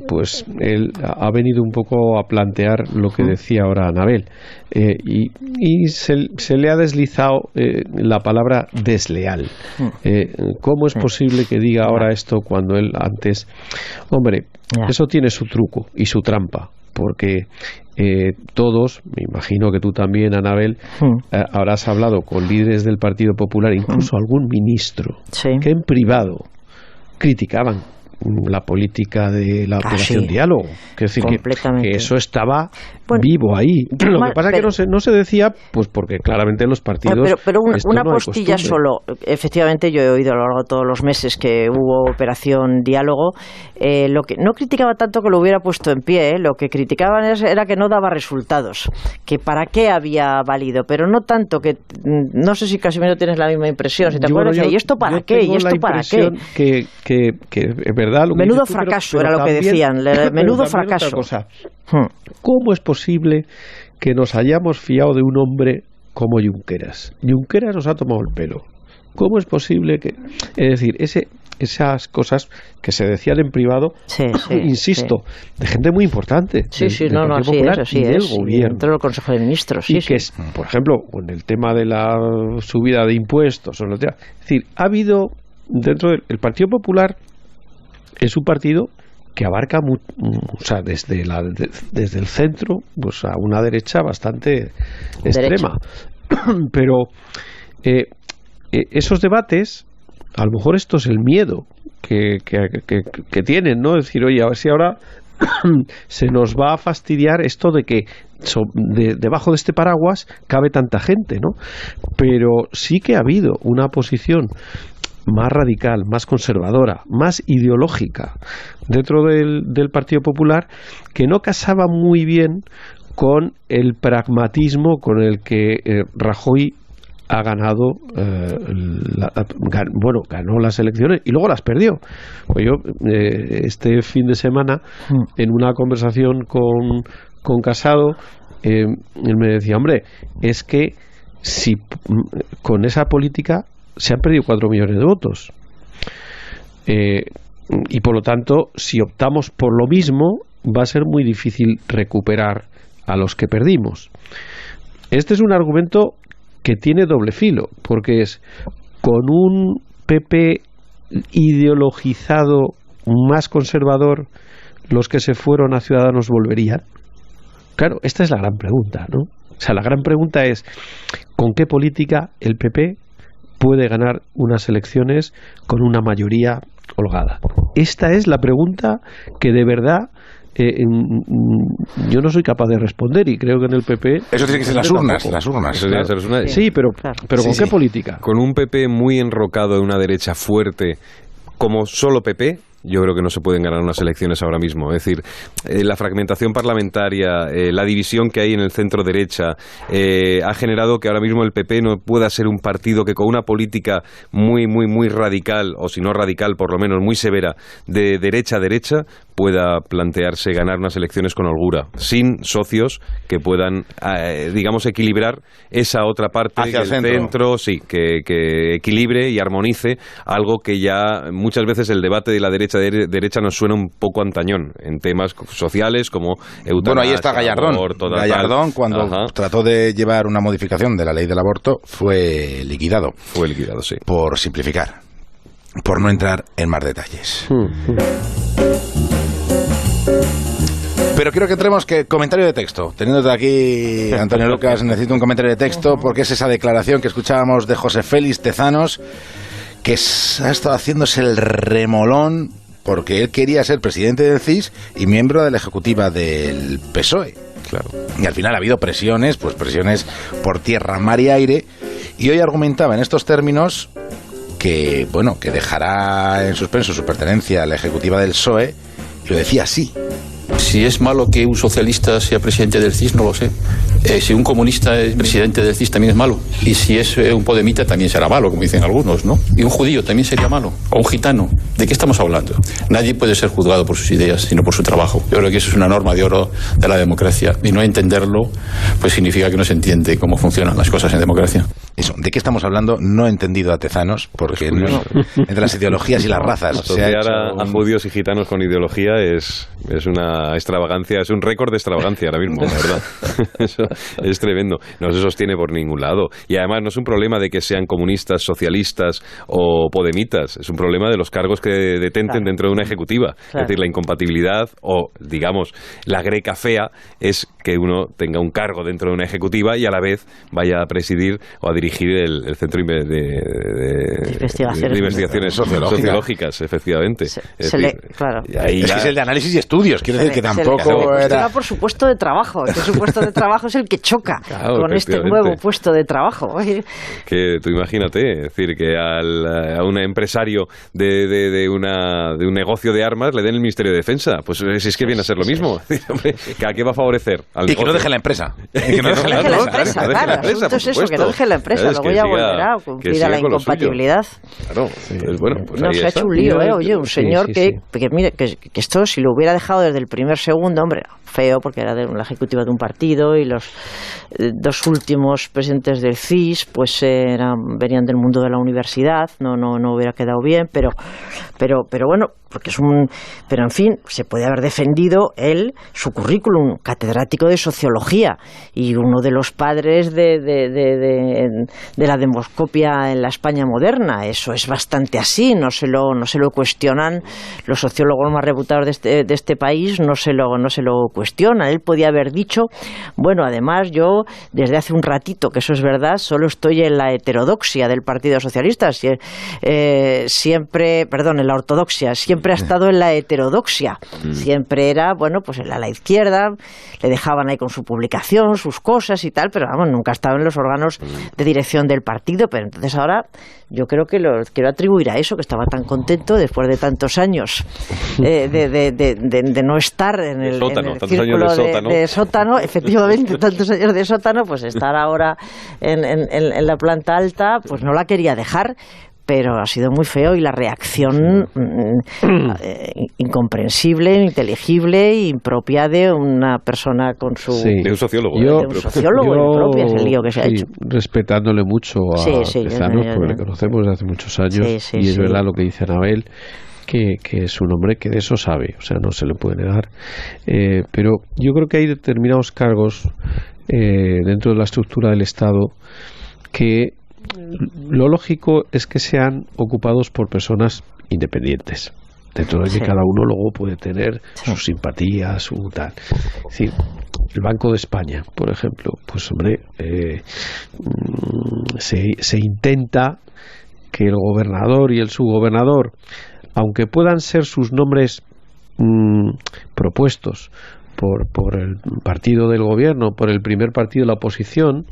pues él ha venido un poco a plantear lo que decía ahora Anabel, y se le ha deslizado la palabra desleal. ¿Cómo es posible que diga ahora esto cuando él antes... Hombre, eso tiene su truco y su trampa, porque todos, me imagino que tú también, Anabel, habrás hablado con líderes del Partido Popular, incluso algún ministro, que en privado criticaban la política de la operación diálogo, que es decir, que eso estaba vivo ahí. Lo que pasa es que no se decía, pues porque claramente en los partidos pero una postilla solo. Efectivamente, yo he oído a lo largo de todos los meses que hubo operación diálogo. Lo que no criticaba tanto que lo hubiera puesto en pie, lo que criticaban era que no daba resultados, que para qué había valido, pero no tanto que... No sé si Casimiro tienes la misma impresión, si te acuerdas, ¿y esto para qué? ¿Y esto para qué? Que verdad, menudo fracaso era lo que decían, menudo fracaso. ¿Cómo es posible que nos hayamos fiado de un hombre como Junqueras? Junqueras nos ha tomado el pelo. ¿Cómo es posible que...? Es decir, esas cosas que se decían en privado, insisto, de gente muy importante del Partido Popular y del gobierno, dentro del Consejo de Ministros, y que, por ejemplo, con el tema de la subida de impuestos, es decir, ha habido dentro del Partido Popular, es un partido que abarca desde el centro pues a una derecha bastante extrema, pero esos debates, a lo mejor esto es el miedo que tienen, ¿no? Es decir, oye, a ver si ahora se nos va a fastidiar esto de que debajo de este paraguas cabe tanta gente, ¿no? Pero sí que ha habido una posición más radical, más conservadora, más ideológica dentro del Partido Popular, que no casaba muy bien con el pragmatismo con el que Rajoy ha ganado, ganó las elecciones y luego las perdió. Pues yo este fin de semana, en una conversación con Casado, él me decía, hombre, es que si con esa política se han perdido 4 millones de votos, y por lo tanto, si optamos por lo mismo, va a ser muy difícil recuperar a los que perdimos. Este es un argumento que tiene doble filo, porque es con un PP ideologizado más conservador, los que se fueron a Ciudadanos volverían. Claro, esta es la gran pregunta, ¿no? O sea, la gran pregunta es ¿con qué política el PP puede ganar unas elecciones con una mayoría holgada? Esta es la pregunta que de verdad yo no soy capaz de responder, y creo que en el PP eso tiene que ser las urnas. Claro. Sí, pero ¿con qué política? Con un PP muy enrocado en una derecha fuerte, como solo PP, yo creo que no se pueden ganar unas elecciones ahora mismo. Es decir, la fragmentación parlamentaria, la división que hay en el centro derecha, ha generado que ahora mismo el PP no pueda ser un partido que con una política muy, muy, muy radical, o si no radical, por lo menos muy severa, de derecha a derecha, pueda plantearse ganar unas elecciones con holgura, sin socios que puedan, digamos, equilibrar esa otra parte hacia el centro, sí, que equilibre y armonice algo que ya muchas veces el debate de la derecha nos suena un poco antañón en temas sociales como eutanasia. Bueno, ahí está Gallardón. Aborto, Gallardón, cuando trató de llevar una modificación de la ley del aborto, fue liquidado. Fue liquidado, sí. Por simplificar, por no entrar en más detalles. Pero quiero que entremos, comentario de texto. Teniéndote aquí, Antonio Lucas, necesito un comentario de texto, porque es esa declaración que escuchábamos de José Félix Tezanos, que ha estado haciéndose el remolón porque él quería ser presidente del CIS y miembro de la ejecutiva del PSOE. Claro. Y al final ha habido presiones por tierra, mar y aire, y hoy argumentaba en estos términos que dejará en suspenso su pertenencia a la ejecutiva del PSOE, y lo decía así. Si es malo que un socialista sea presidente del CIS, no lo sé. Si un comunista es presidente del CIS, también es malo. Y si es un podemita, también será malo, como dicen algunos, ¿no? Y un judío también sería malo. O un gitano. ¿De qué estamos hablando? Nadie puede ser juzgado por sus ideas, sino por su trabajo. Yo creo que eso es una norma de oro de la democracia. Y no entenderlo, pues significa que no se entiende cómo funcionan las cosas en democracia. Eso, ¿de qué estamos hablando? No he entendido a Tezanos, porque entre las ideologías y las razas. Asociar a judíos y gitanos con ideología es una extravagancia, es un récord de extravagancia ahora mismo, la verdad. Eso es tremendo. No se sostiene por ningún lado. Y además no es un problema de que sean comunistas, socialistas o podemitas. Es un problema de los cargos que detenten dentro de una ejecutiva. Claro. Es decir, la incompatibilidad o, digamos, la greca fea es que uno tenga un cargo dentro de una ejecutiva y a la vez vaya a presidir o a dirigir el centro de investigaciones sociológicas, efectivamente. Claro. Es que es el de análisis y estudios, quiero decir que tampoco era por su puesto de trabajo, que su puesto de trabajo es el que choca con este nuevo puesto de trabajo. Que tú imagínate, es decir, que a un empresario de un negocio de armas le den el Ministerio de Defensa, pues si es que viene a ser lo mismo. ¿A qué va a favorecer? Y que no deje la empresa. Que no deje la empresa, claro. Es eso, que no deje la empresa. empresa, luego ya volverá, cumplida la incompatibilidad. Claro, pues bueno, pues no ahí se ha hecho un lío, oye, un señor que mire, que esto si lo hubiera dejado desde el primer segundo, hombre, feo, porque era de la ejecutiva de un partido y los dos últimos presidentes del CIS pues venían del mundo de la universidad, no hubiera quedado bien, pero bueno, porque pero en fin, se puede haber defendido su currículum, catedrático de sociología y uno de los padres de la demoscopia en la España moderna. Eso es bastante así, no se lo cuestionan los sociólogos más reputados de este país, no se lo cuestionan. Él podía haber dicho, bueno, además yo desde hace un ratito, que eso es verdad, solo estoy en la heterodoxia del Partido Socialista, en la ortodoxia, siempre ha estado en la heterodoxia, siempre era, bueno, pues en la izquierda, le dejaban ahí con su publicación, sus cosas y tal, pero vamos, nunca ha estado en los órganos de dirección del partido. Pero entonces ahora yo creo que lo quiero atribuir a eso, que estaba tan contento después de tantos años de no estar en el círculo de sótano, efectivamente, tantos años de sótano, pues estar ahora en la planta alta, pues no la quería dejar. Pero ha sido muy feo y la reacción incomprensible, ininteligible, impropia de una persona con su... De un sociólogo. Impropia, es el lío que se ha hecho. Respetándole mucho a Tezanos, porque le conocemos desde hace muchos años, y es verdad lo que dice Anabel, que es un hombre que de eso sabe, o sea, no se le puede negar. Pero yo creo que hay determinados cargos dentro de la estructura del Estado que lo lógico es que sean ocupados por personas independientes, dentro de que cada uno luego puede tener sus simpatías, su tal. Es decir, el Banco de España, por ejemplo, pues hombre, se intenta que el gobernador y el subgobernador, aunque puedan ser sus nombres propuestos por el partido del gobierno, por el primer partido de la oposición,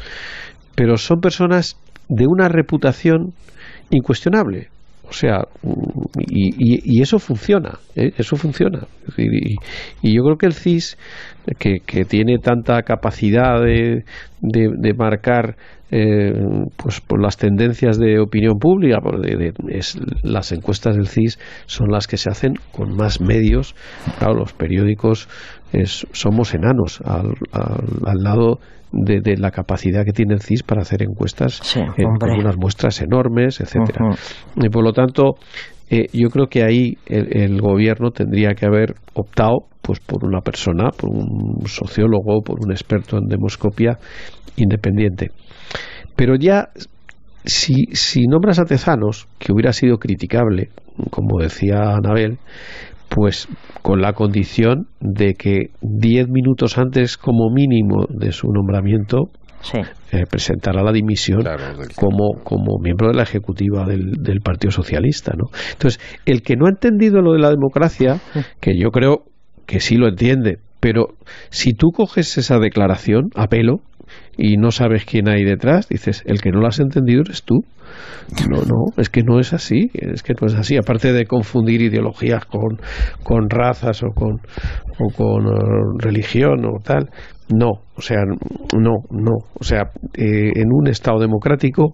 pero son personas de una reputación incuestionable. O sea, y eso funciona, eso funciona. Y yo creo que el CIS, que tiene tanta capacidad de marcar pues por las tendencias de opinión pública, las encuestas del CIS son las que se hacen con más medios. Claro, los periódicos somos enanos al lado de la capacidad que tiene el CIS para hacer encuestas con unas muestras enormes, etcétera. Y por lo tanto, yo creo que ahí el gobierno tendría que haber optado pues por una persona, por un sociólogo, por un experto en demoscopia independiente. Pero ya, si nombras a Tezanos, que hubiera sido criticable, como decía Anabel, pues con la condición de que 10 minutos antes como mínimo de su nombramiento presentara la dimisión como miembro de la ejecutiva del Partido Socialista, ¿no? Entonces, el que no ha entendido lo de la democracia, que yo creo que sí lo entiende, pero si tú coges esa declaración a pelo y no sabes quién hay detrás, dices, el que no lo has entendido eres tú. No, es que no es así, aparte de confundir ideologías con razas o con religión o tal. En un Estado democrático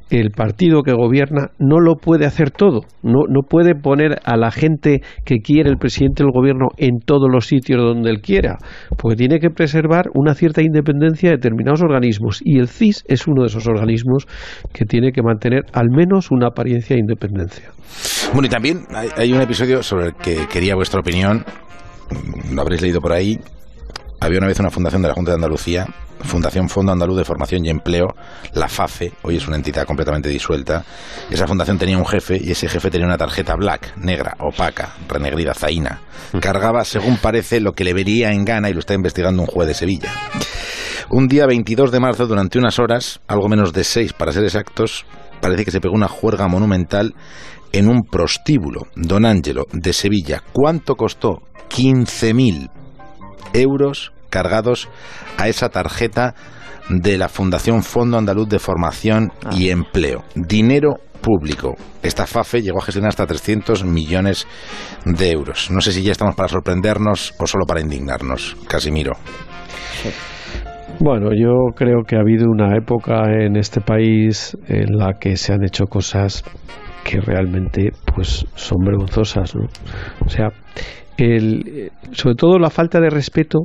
el partido que gobierna no lo puede hacer todo, no puede poner a la gente que quiere el presidente del gobierno en todos los sitios donde él quiera, porque tiene que preservar una cierta independencia de determinados organismos, y el CIS es uno de esos organismos que tiene que mantener al menos una apariencia de independencia. Bueno, y también hay un episodio sobre el que quería vuestra opinión, lo habréis leído por ahí. Había una vez una fundación de la Junta de Andalucía, Fundación Fondo Andaluz de Formación y Empleo, la FAFE, hoy es una entidad completamente disuelta. Esa fundación tenía un jefe y ese jefe tenía una tarjeta black, negra, opaca, renegrida, zaína. Cargaba, según parece, lo que le vería en gana y lo está investigando un juez de Sevilla. Un día 22 de marzo, durante unas horas, algo menos de 6 para ser exactos, parece que se pegó una juerga monumental en un prostíbulo, Don Ángelo, de Sevilla. ¿Cuánto costó? 15.000 euros cargados a esa tarjeta de la Fundación Fondo Andaluz de Formación y Empleo. Dinero público. Esta FAFE llegó a gestionar hasta 300 millones de euros. No sé si ya estamos para sorprendernos o solo para indignarnos. Casimiro. Bueno, yo creo que ha habido una época en este país en la que se han hecho cosas que realmente pues son vergonzosas, ¿no? O sea, sobre todo la falta de respeto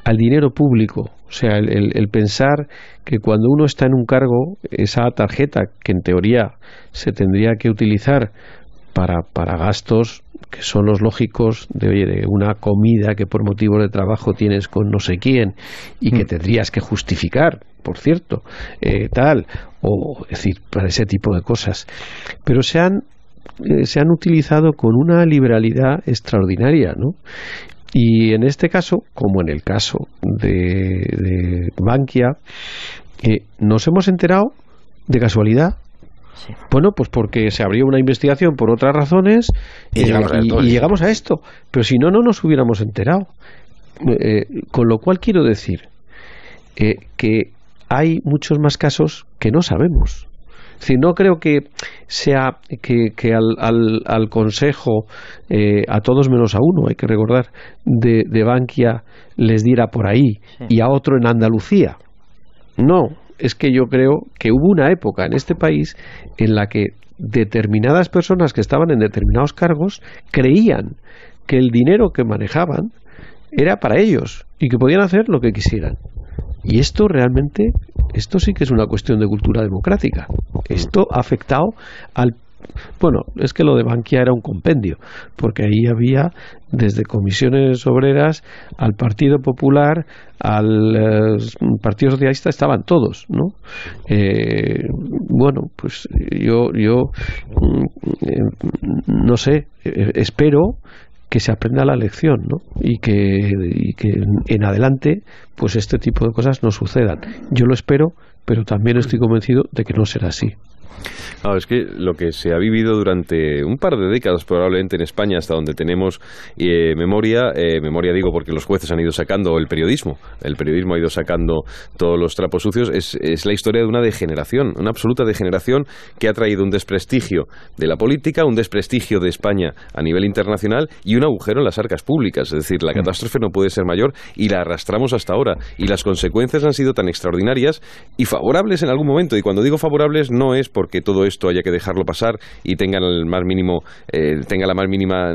al dinero público. O sea, el pensar que cuando uno está en un cargo, esa tarjeta que en teoría se tendría que utilizar para gastos que son los lógicos de una comida que por motivo de trabajo tienes con no sé quién y que tendrías que justificar, por cierto, o es decir, para ese tipo de cosas. Pero se han utilizado con una liberalidad extraordinaria, ¿no? Y en este caso, como en el caso de Bankia, nos hemos enterado de casualidad. Sí. Bueno, pues porque se abrió una investigación por otras razones y llegamos a esto. Pero si no, no nos hubiéramos enterado. Con lo cual quiero decir que hay muchos más casos que no sabemos. Es decir, no creo que sea que al Consejo, a todos menos a uno, hay que recordar, de Bankia les diera por ahí, sí, y a otro en Andalucía. No. Es que yo creo que hubo una época en este país en la que determinadas personas que estaban en determinados cargos creían que el dinero que manejaban era para ellos y que podían hacer lo que quisieran. Y esto sí que es una cuestión de cultura democrática. Esto ha afectado al... Bueno, es que lo de Bankia era un compendio, porque ahí había desde comisiones obreras al Partido Popular, al Partido Socialista, estaban todos, ¿no? Bueno, pues yo no sé, espero que se aprenda la lección, ¿no? Y que en adelante pues este tipo de cosas no sucedan. Yo lo espero, pero también estoy convencido de que no será así. Claro, es que lo que se ha vivido durante un par de décadas probablemente en España, hasta donde tenemos memoria digo porque los jueces han ido sacando, el periodismo ha ido sacando todos los trapos sucios, es la historia de una degeneración, una absoluta degeneración que ha traído un desprestigio de la política, un desprestigio de España a nivel internacional y un agujero en las arcas públicas. Es decir, la catástrofe no puede ser mayor y la arrastramos hasta ahora, y las consecuencias han sido tan extraordinarias y favorables en algún momento, y cuando digo favorables no es porque todo esto haya que dejarlo pasar y tenga la más mínima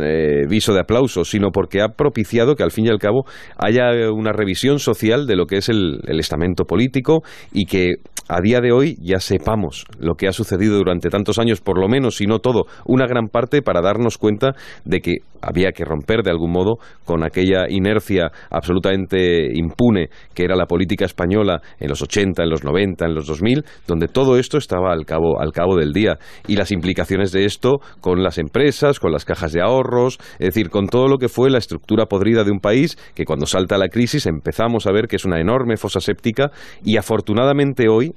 viso de aplauso, sino porque ha propiciado que al fin y al cabo haya una revisión social de lo que es el estamento político, y que a día de hoy ya sepamos lo que ha sucedido durante tantos años, por lo menos, si no todo, una gran parte, para darnos cuenta de que había que romper de algún modo con aquella inercia absolutamente impune que era la política española en los 80, en los 90, en los 2000, donde todo esto estaba al cabo del día, y las implicaciones de esto con las empresas, con las cajas de ahorros, es decir, con todo lo que fue la estructura podrida de un país que cuando salta la crisis empezamos a ver que es una enorme fosa séptica. Y afortunadamente hoy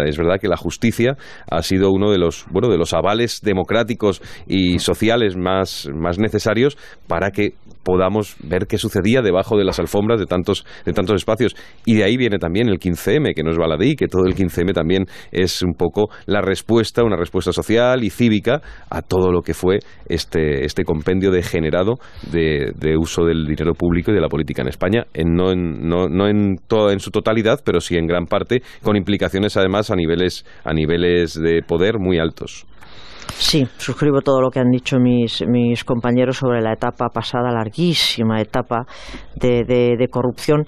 es verdad que la justicia ha sido uno de los avales democráticos y sociales más necesarios para que podamos ver qué sucedía debajo de las alfombras de tantos espacios. Y de ahí viene también el 15M, que no es baladí, que todo el 15M también es un poco una respuesta social y cívica a todo lo que fue este compendio degenerado de uso del dinero público y de la política en España, no en su totalidad, pero sí en gran parte, con implicaciones además a niveles de poder muy altos. Sí, suscribo todo lo que han dicho mis compañeros sobre la etapa pasada, larguísima etapa de corrupción,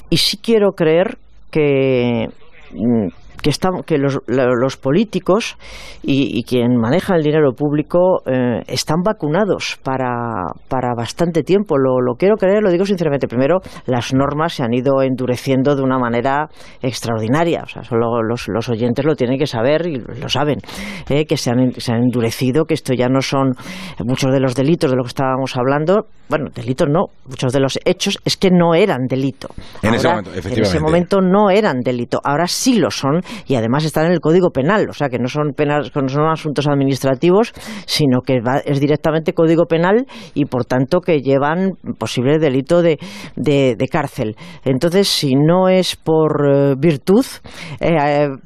y sí quiero creer que los políticos y quien maneja el dinero público están vacunados para bastante tiempo. Lo quiero creer, lo digo sinceramente. Primero, las normas se han ido endureciendo de una manera extraordinaria. O sea, solo los oyentes lo tienen que saber y lo saben, que se han endurecido, que esto ya no son muchos de los delitos de los que estábamos hablando. Bueno, delitos no, muchos de los hechos es que no eran delito. En ese momento no eran delito. Ahora sí lo son, y además están en el Código Penal, o sea que no son asuntos administrativos, sino que es directamente Código Penal y por tanto que llevan posible delito de cárcel. Entonces, si no es por virtud,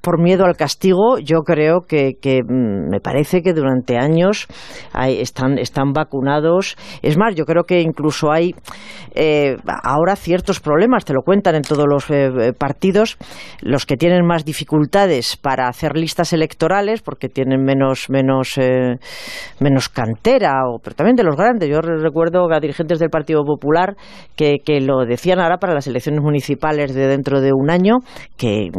por miedo al castigo, yo creo que me parece que durante años están vacunados. Es más, yo creo que incluso hay ahora ciertos problemas, te lo cuentan en todos los partidos, los que tienen más dificultades para hacer listas electorales porque tienen menos cantera, pero también de los grandes. Yo recuerdo a dirigentes del Partido Popular que lo decían ahora para las elecciones municipales de dentro de un año, que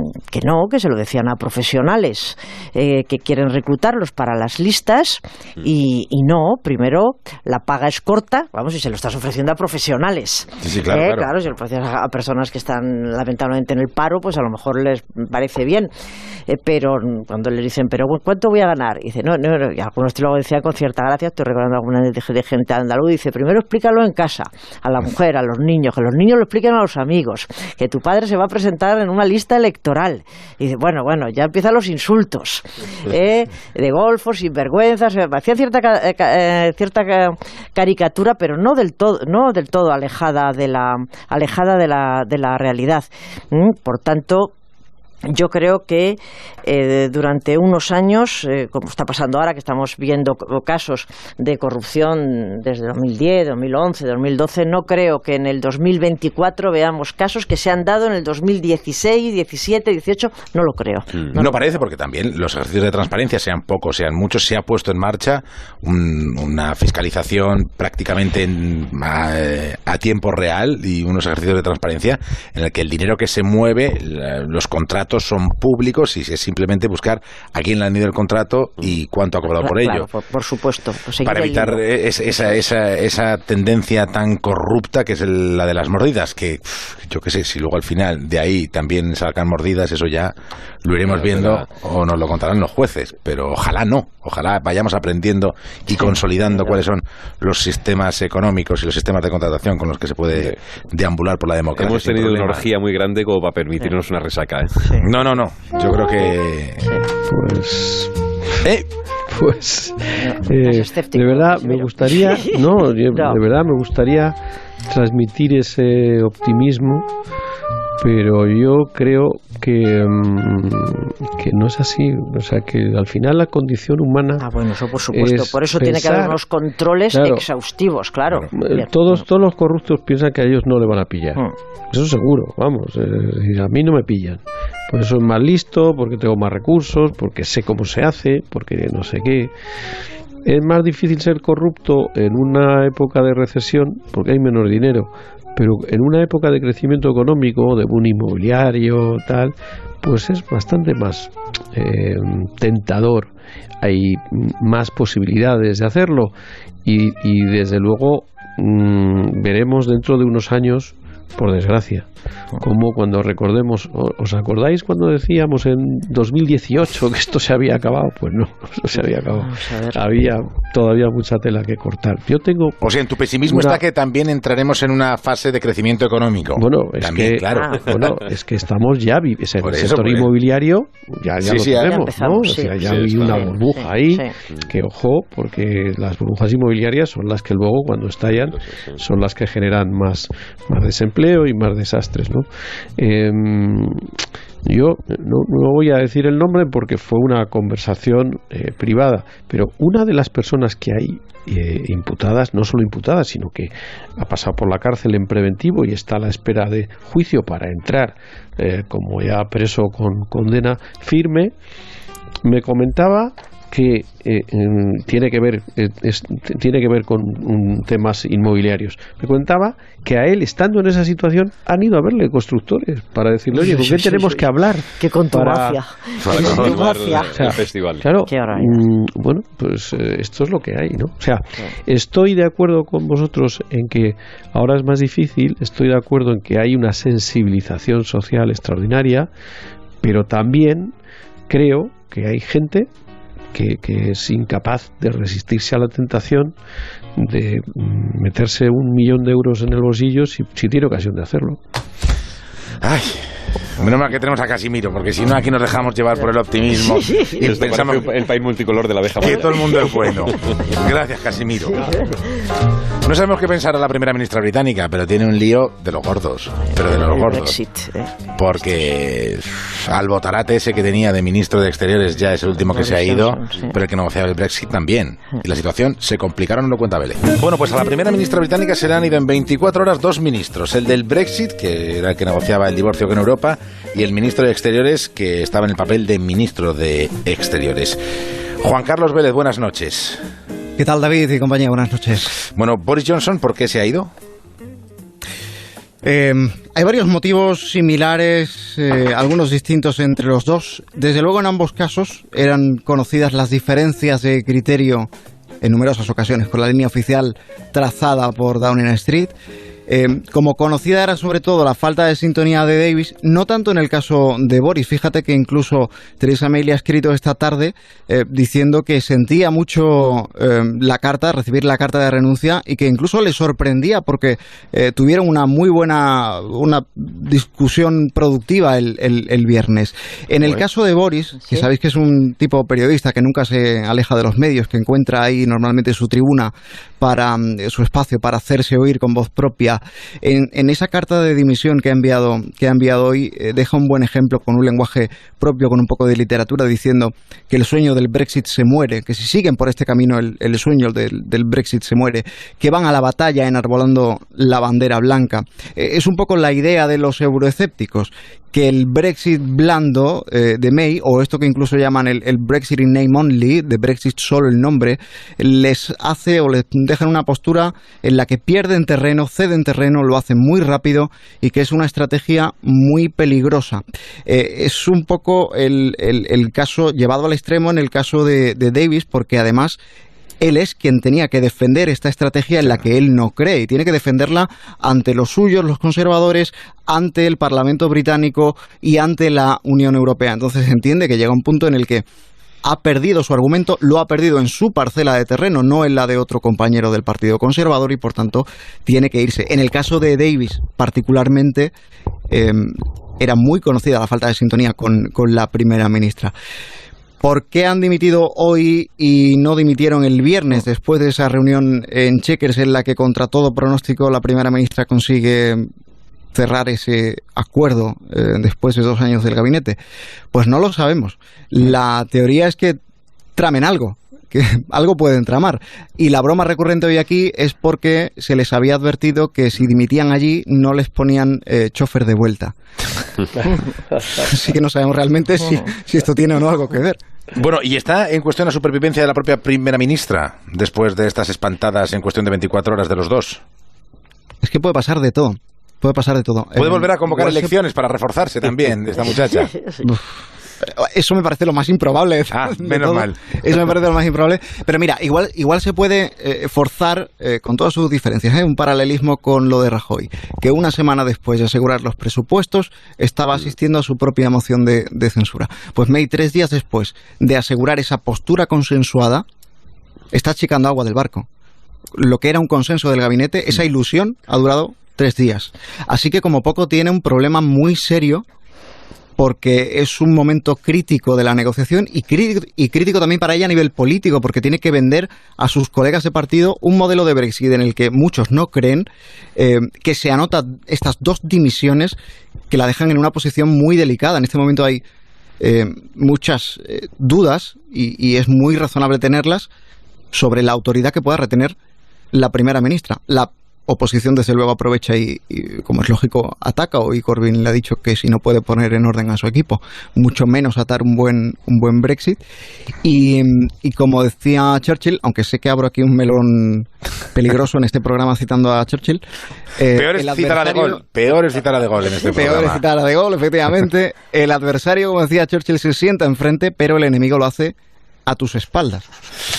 se lo decían a profesionales que quieren reclutarlos para las listas y no, primero la paga es corta, vamos, y se lo estás ofreciendo a profesionales. Sí, claro. Si lo ofreces a personas que están lamentablemente en el paro, pues a lo mejor les parece bien, pero cuando les dicen, pero ¿cuánto voy a ganar? Y dice, no, y algunos luego decían con cierta gracia, estoy recordando a alguna de gente andaluz, dice, primero explícalo en casa, a la mujer, a los niños, que los niños lo expliquen a los amigos, que tu padre se va a presentar en una lista electoral. Y dice, bueno, ya empiezan los insultos, de golfos, sinvergüenzas, hacía cierta caricatura, pero no del todo alejada de la realidad. Por tanto, yo creo que durante unos años, como está pasando ahora, que estamos viendo casos de corrupción desde 2010, 2011, 2012, no creo que en el 2024 veamos casos que se han dado en el 2016, 17, 18, no lo creo. No parece, porque también los ejercicios de transparencia, sean pocos, sean muchos, se ha puesto en marcha una fiscalización prácticamente a tiempo real y unos ejercicios de transparencia en el que el dinero que se mueve, los contratos son públicos y es simplemente buscar a quién le han ido el contrato y cuánto ha cobrado por ello. Por supuesto. Para evitar esa tendencia tan corrupta que es la de las mordidas, que yo qué sé, si luego al final de ahí también salgan mordidas, eso ya lo iremos viendo o nos lo contarán los jueces, pero ojalá no, ojalá vayamos aprendiendo y consolidando cuáles son los sistemas económicos y los sistemas de contratación con los que se puede deambular por la democracia. Hemos tenido una orgía muy grande como para permitirnos una resaca, ¿eh? Sí. No. Yo creo que... de verdad me gustaría... de verdad me gustaría transmitir ese optimismo, pero yo creo que no es así. O sea, que al final la condición humana... bueno, eso por supuesto. Por eso tiene que haber unos controles exhaustivos, claro. Todos los corruptos piensan que a ellos no le van a pillar. Eso seguro, vamos. A mí no me pillan. Por eso es más listo, porque tengo más recursos, porque sé cómo se hace, porque no sé qué. Es más difícil ser corrupto en una época de recesión, porque hay menos dinero. Pero en una época de crecimiento económico, de boom inmobiliario, tal, pues es bastante más tentador. Hay más posibilidades de hacerlo y desde luego veremos dentro de unos años, por desgracia, como cuando recordemos, ¿os acordáis cuando decíamos en 2018 que esto se había acabado? Pues no se había acabado. Había todavía mucha tela que cortar. Yo tengo... O sea, en tu pesimismo está que también entraremos en una fase de crecimiento económico. Bueno, es que estamos ya... el sector inmobiliario ya lo tenemos, ¿no? O sea, ya hay una burbuja ahí, que ojo, porque las burbujas inmobiliarias son las que luego, cuando estallan, son las que generan más desempleo y más desastres, ¿no? Yo no voy a decir el nombre porque fue una conversación privada, pero una de las personas que hay imputadas, no solo imputadas, sino que ha pasado por la cárcel en preventivo y está a la espera de juicio para entrar como ya preso con condena firme, me comentaba que tiene que ver con temas inmobiliarios. Me contaba que a él, estando en esa situación, han ido a verle constructores para decirle, oye, ¿con qué tenemos que hablar? ¡Qué contumacia! El festival. Claro, bueno, pues esto es lo que hay, ¿no? O sea, estoy de acuerdo con vosotros en que ahora es más difícil, estoy de acuerdo en que hay una sensibilización social extraordinaria, pero también creo que hay gente que es incapaz de resistirse a la tentación de meterse 1 millón de euros en el bolsillo si tiene ocasión de hacerlo. Ay, Menos mal que tenemos a Casimiro, porque si no aquí nos dejamos llevar por el optimismo y pensamos el país multicolor de la abeja. Que todo el mundo es bueno. Gracias, Casimiro. No sabemos qué pensar a la primera ministra británica, pero tiene un lío de los gordos. Pero de los gordos. Brexit, Porque al botarate ese que tenía de ministro de Exteriores ya es el último que se ha ido, pero el que negociaba el Brexit también. Y la situación se complicaron, no lo cuenta Vélez. Bueno, pues a la primera ministra británica se le han ido en 24 horas 2 ministros. El del Brexit, que era el que negociaba el divorcio con Europa, y el ministro de Exteriores, que estaba en el papel de ministro de Exteriores. Juan Carlos Vélez, buenas noches. ¿Qué tal, David y compañía? Buenas noches. Bueno, Boris Johnson, ¿por qué se ha ido? Hay varios motivos similares, algunos distintos entre los dos. Desde luego, en ambos casos eran conocidas las diferencias de criterio en numerosas ocasiones con la línea oficial trazada por Downing Street. Como conocida era sobre todo la falta de sintonía de Davis, no tanto en el caso de Boris. Fíjate que incluso Theresa May le ha escrito esta tarde diciendo que sentía mucho recibir la carta de renuncia, y que incluso le sorprendía porque tuvieron una discusión productiva el viernes. En el caso de Boris, que sabéis que es un tipo periodista que nunca se aleja de los medios, que encuentra ahí normalmente su tribuna para su espacio para hacerse oír con voz propia, en esa carta de dimisión que ha enviado hoy, deja un buen ejemplo con un lenguaje propio, con un poco de literatura, diciendo que el sueño del Brexit se muere, que si siguen por este camino el sueño del Brexit se muere, que van a la batalla enarbolando la bandera blanca. Es un poco la idea de los euroescépticos, que el Brexit blando de May, o esto que incluso llaman el Brexit in name only, de Brexit solo el nombre, les hace o les deja en una postura en la que pierden terreno, ceden terreno, lo hacen muy rápido, y que es una estrategia muy peligrosa. Es un poco el caso llevado al extremo en el caso de Davis, porque además él es quien tenía que defender esta estrategia en la que él no cree, y tiene que defenderla ante los suyos, los conservadores, ante el Parlamento británico y ante la Unión Europea. Entonces se entiende que llega un punto en el que ha perdido su argumento, lo ha perdido en su parcela de terreno, no en la de otro compañero del Partido Conservador, y por tanto tiene que irse. En el caso de Davis particularmente, era muy conocida la falta de sintonía con la primera ministra. ¿Por qué han dimitido hoy y no dimitieron el viernes, después de esa reunión en Chequers en la que contra todo pronóstico la primera ministra consigue cerrar ese acuerdo después de 2 años del gabinete? Pues no lo sabemos. La teoría es que tramen algo, que algo pueden tramar. Y la broma recurrente hoy aquí es porque se les había advertido que si dimitían allí no les ponían chofer de vuelta. Así que no sabemos realmente si esto tiene o no algo que ver. Bueno, ¿y está en cuestión la supervivencia de la propia primera ministra después de estas espantadas en cuestión de 24 horas de los dos? Es que puede pasar de todo. Puede pasar de todo. Puede volver a convocar elecciones para reforzarse también esta muchacha. Eso me parece lo más improbable. Menos mal. Eso me parece lo más improbable. Pero mira, igual se puede forzar, con todas sus diferencias, un paralelismo con lo de Rajoy, que una semana después de asegurar los presupuestos estaba asistiendo a su propia moción de censura. Pues May, 3 días después de asegurar esa postura consensuada, está achicando agua del barco. Lo que era un consenso del gabinete, esa ilusión ha durado 3 días. Así que como poco tiene un problema muy serio, porque es un momento crítico de la negociación y crítico también para ella a nivel político, porque tiene que vender a sus colegas de partido un modelo de Brexit en el que muchos no creen, que se anotan estas 2 dimisiones que la dejan en una posición muy delicada. En este momento hay muchas dudas, y es muy razonable tenerlas, sobre la autoridad que pueda retener la primera ministra. La oposición, desde luego, aprovecha y, como es lógico, ataca. Hoy Corbyn le ha dicho que si no puede poner en orden a su equipo, mucho menos atar un buen Brexit. Y como decía Churchill, aunque sé que abro aquí un melón peligroso en este programa citando a Churchill, peor es citar a De Gaulle. Peor es citar a De Gaulle en este programa. Peor es citar a De Gaulle, efectivamente. El adversario, como decía Churchill, se sienta enfrente, pero el enemigo lo hace a tus espaldas.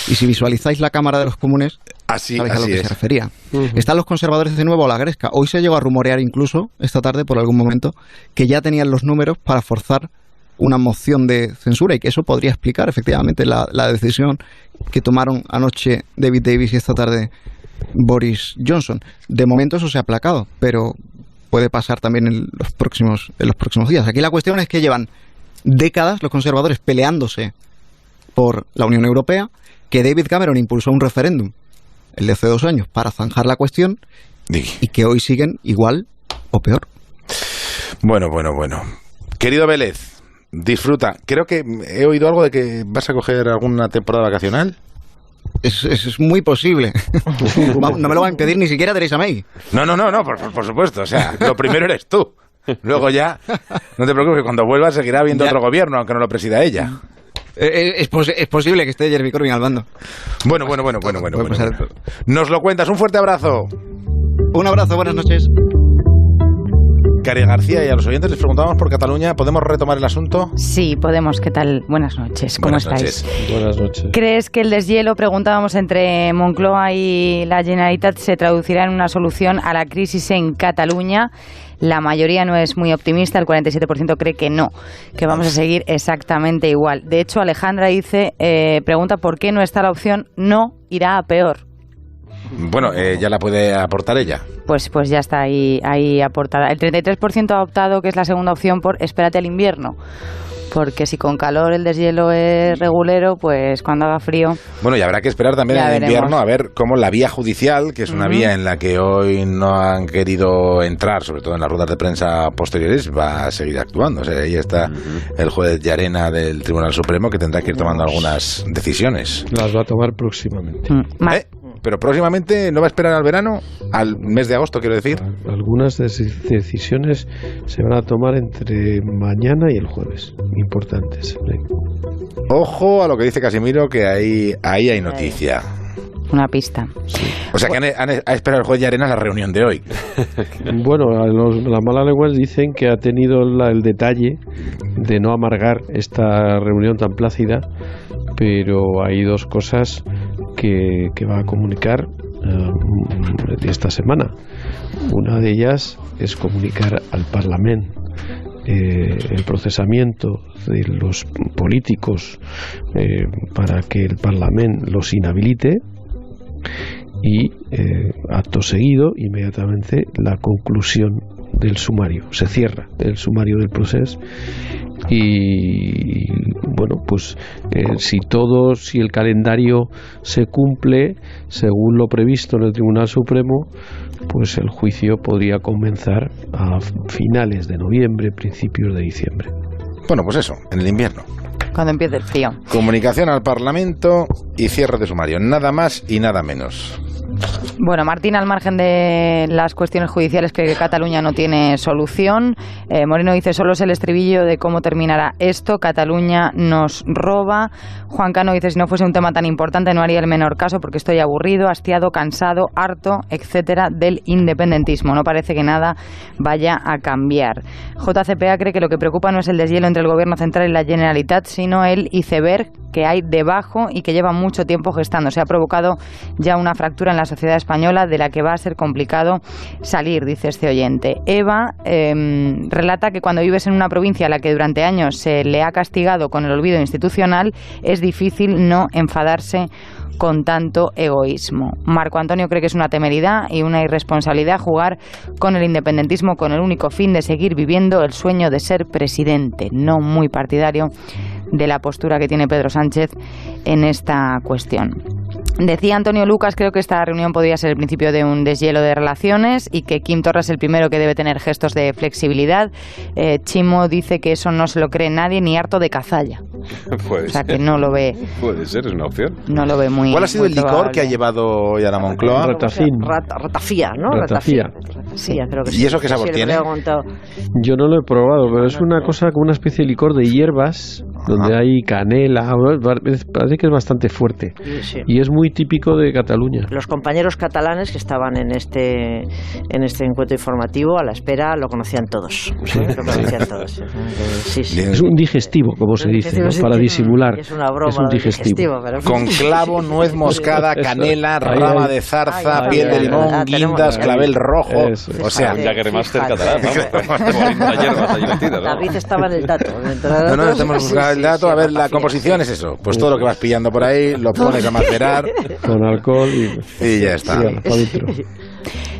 Y si visualizáis la Cámara de los Comunes, sabéis a lo que se refería. Están los conservadores de nuevo a la gresca. Hoy se llegó a rumorear incluso, esta tarde, por algún momento, que ya tenían los números para forzar una moción de censura, y que eso podría explicar efectivamente la decisión que tomaron anoche David Davis y esta tarde Boris Johnson. De momento eso se ha aplacado, pero puede pasar también en los próximos días. Aquí la cuestión es que llevan décadas los conservadores peleándose por la Unión Europea, que David Cameron impulsó un referéndum el de hace 2 años para zanjar la cuestión y que hoy siguen igual o peor. Bueno. Querido Vélez, disfruta. Creo que he oído algo de que vas a coger alguna temporada vacacional. Es muy posible. No me lo va a impedir ni siquiera Theresa May. No, por supuesto. O sea, lo primero eres tú. Luego ya, no te preocupes, que cuando vuelvas seguirá habiendo otro gobierno, aunque no lo presida ella. Es posible que esté Jeremy Corbyn al mando. Bueno. Nos lo cuentas. Un fuerte abrazo. Un abrazo, buenas noches. Cari García, y a los oyentes les preguntábamos por Cataluña. ¿Podemos retomar el asunto? Sí, podemos. ¿Qué tal? Buenas noches. ¿Cómo estáis? Buenas noches. ¿Crees que el deshielo, preguntábamos, entre Moncloa y la Generalitat se traducirá en una solución a la crisis en Cataluña? La mayoría no es muy optimista, el 47% cree que no, que vamos a seguir exactamente igual. De hecho, Alejandra pregunta por qué no está la opción no irá a peor. Bueno, ya la puede aportar ella. Pues ya está ahí aportada. El 33% ha optado, que es la segunda opción, por espérate al invierno. Porque si con calor el deshielo es regulero, pues cuando haga frío... Bueno, y habrá que esperar también en invierno a ver cómo la vía judicial, que es una vía en la que hoy no han querido entrar, sobre todo en las ruedas de prensa posteriores, va a seguir actuando. O sea, ahí está el juez Llarena del Tribunal Supremo, que tendrá que ir tomando algunas decisiones. Las va a tomar próximamente. Pero próximamente, ¿no va a esperar al verano? Al mes de agosto, quiero decir. Algunas decisiones se van a tomar entre mañana y el jueves. Importantes. Ojo a lo que dice Casimiro, que ahí hay noticia. Una pista. Sí. O sea, que ha esperado el juez Llarena la reunión de hoy. Bueno, las malas lenguas dicen que ha tenido el detalle de no amargar esta reunión tan plácida, pero hay 2 cosas que va a comunicar esta semana. Una de ellas es comunicar al Parlamento el procesamiento de los políticos para que el Parlamento los inhabilite, y acto seguido, inmediatamente, la conclusión del sumario. Se cierra el sumario del proceso y bueno, pues si el calendario se cumple según lo previsto en el Tribunal Supremo, pues el juicio podría comenzar a finales de noviembre, principios de diciembre. Bueno, pues eso, en el invierno. Cuando empiece el frío. Comunicación al Parlamento y cierre de sumario. Nada más y nada menos. Bueno, Martín, al margen de las cuestiones judiciales, cree que Cataluña no tiene solución. Moreno dice, solo es el estribillo de cómo terminará esto. Cataluña nos roba. Juan Cano dice, si no fuese un tema tan importante no haría el menor caso porque estoy aburrido, hastiado, cansado, harto, etcétera, del independentismo. No parece que nada vaya a cambiar. JCPA cree que lo que preocupa no es el deshielo entre el Gobierno Central y la Generalitat, sino el iceberg que hay debajo y que lleva mucho tiempo gestándose. Ha provocado ya una fractura en la sociedad española de la que va a ser complicado salir, dice este oyente. Eva relata que cuando vives en una provincia a la que durante años se le ha castigado con el olvido institucional, es difícil no enfadarse con tanto egoísmo. Marco Antonio cree que es una temeridad y una irresponsabilidad jugar con el independentismo con el único fin de seguir viviendo el sueño de ser presidente. No muy partidario de la postura que tiene Pedro Sánchez en esta cuestión. Decía Antonio Lucas, creo que esta reunión podría ser el principio de un deshielo de relaciones y que Quim Torra es el primero que debe tener gestos de flexibilidad. Chimo dice que eso no se lo cree nadie, ni harto de Cazalla. Puede ser. Que no lo ve. Puede ser, es una opción. No lo ve muy. ¿Cuál ha sido el licor probable que ha llevado hoy a la Moncloa? Ratafía, ¿no? Ratafía. Sí, creo que sí. ¿Y eso qué sabor tiene? Yo no lo he probado, pero es una cosa como una especie de licor de hierbas, donde hay canela, parece que es bastante fuerte. Sí. Y es muy típico de Cataluña. Los compañeros catalanes que estaban en este encuentro informativo a la espera lo conocían todos. ¿Sí? Lo conocían todos. Sí. Es un digestivo, como se dice, ¿no? Para disimular. Es una broma. Es un digestivo. Pero... Con clavo, nuez moscada, canela, rama de zarza, piel de limón, guindas, clavel rojo. O sea, ya que remaster catalán, vamos. David estaba en el dato. No, tenemos que buscar el dato. A ver, la composición es eso. Pues todo lo que vas pillando por ahí, lo pones a macerar. Con alcohol y ya está.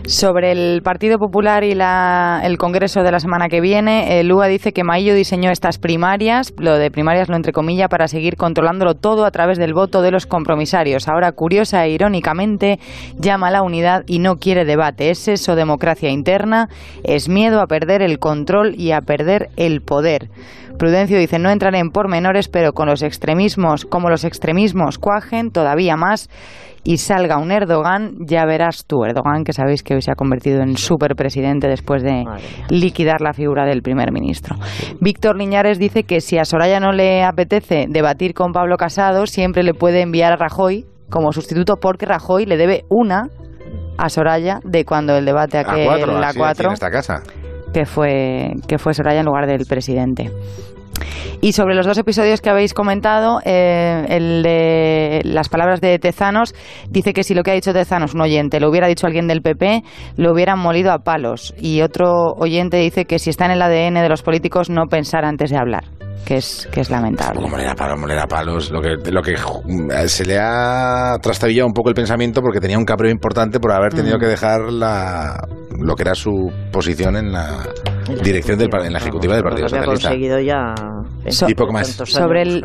Sobre el Partido Popular y el Congreso de la semana que viene, el UA dice que Maillo diseñó estas primarias, lo de primarias lo entrecomilla, para seguir controlándolo todo a través del voto de los compromisarios. Ahora, curiosa e irónicamente, llama a la unidad y no quiere debate. ¿Es eso democracia interna? ¿Es miedo a perder el control y a perder el poder? Prudencio dice, no entraré en pormenores, pero como los extremismos cuajen todavía más y salga un Erdogan, ya verás tú. Erdogan, que sabéis que hoy se ha convertido en superpresidente después de liquidar la figura del primer ministro. Víctor Liñares dice que si a Soraya no le apetece debatir con Pablo Casado, siempre le puede enviar a Rajoy como sustituto, porque Rajoy le debe una a Soraya de cuando el debate aquel la 4 en esta casa, que fue Soraya en lugar del presidente. Y sobre los 2 episodios que habéis comentado, el de las palabras de Tezanos, dice que si lo que ha dicho Tezanos, un oyente, lo hubiera dicho alguien del PP, lo hubieran molido a palos. Y otro oyente dice que si está en el ADN de los políticos, no pensar antes de hablar, que es lamentable. Moler a palos, lo que se le ha trastabillado un poco el pensamiento, porque tenía un cabreo importante por haber tenido que dejar lo que era su posición en la dirección en la ejecutiva del Partido Socialista. Ha conseguido ya y poco más. Sobre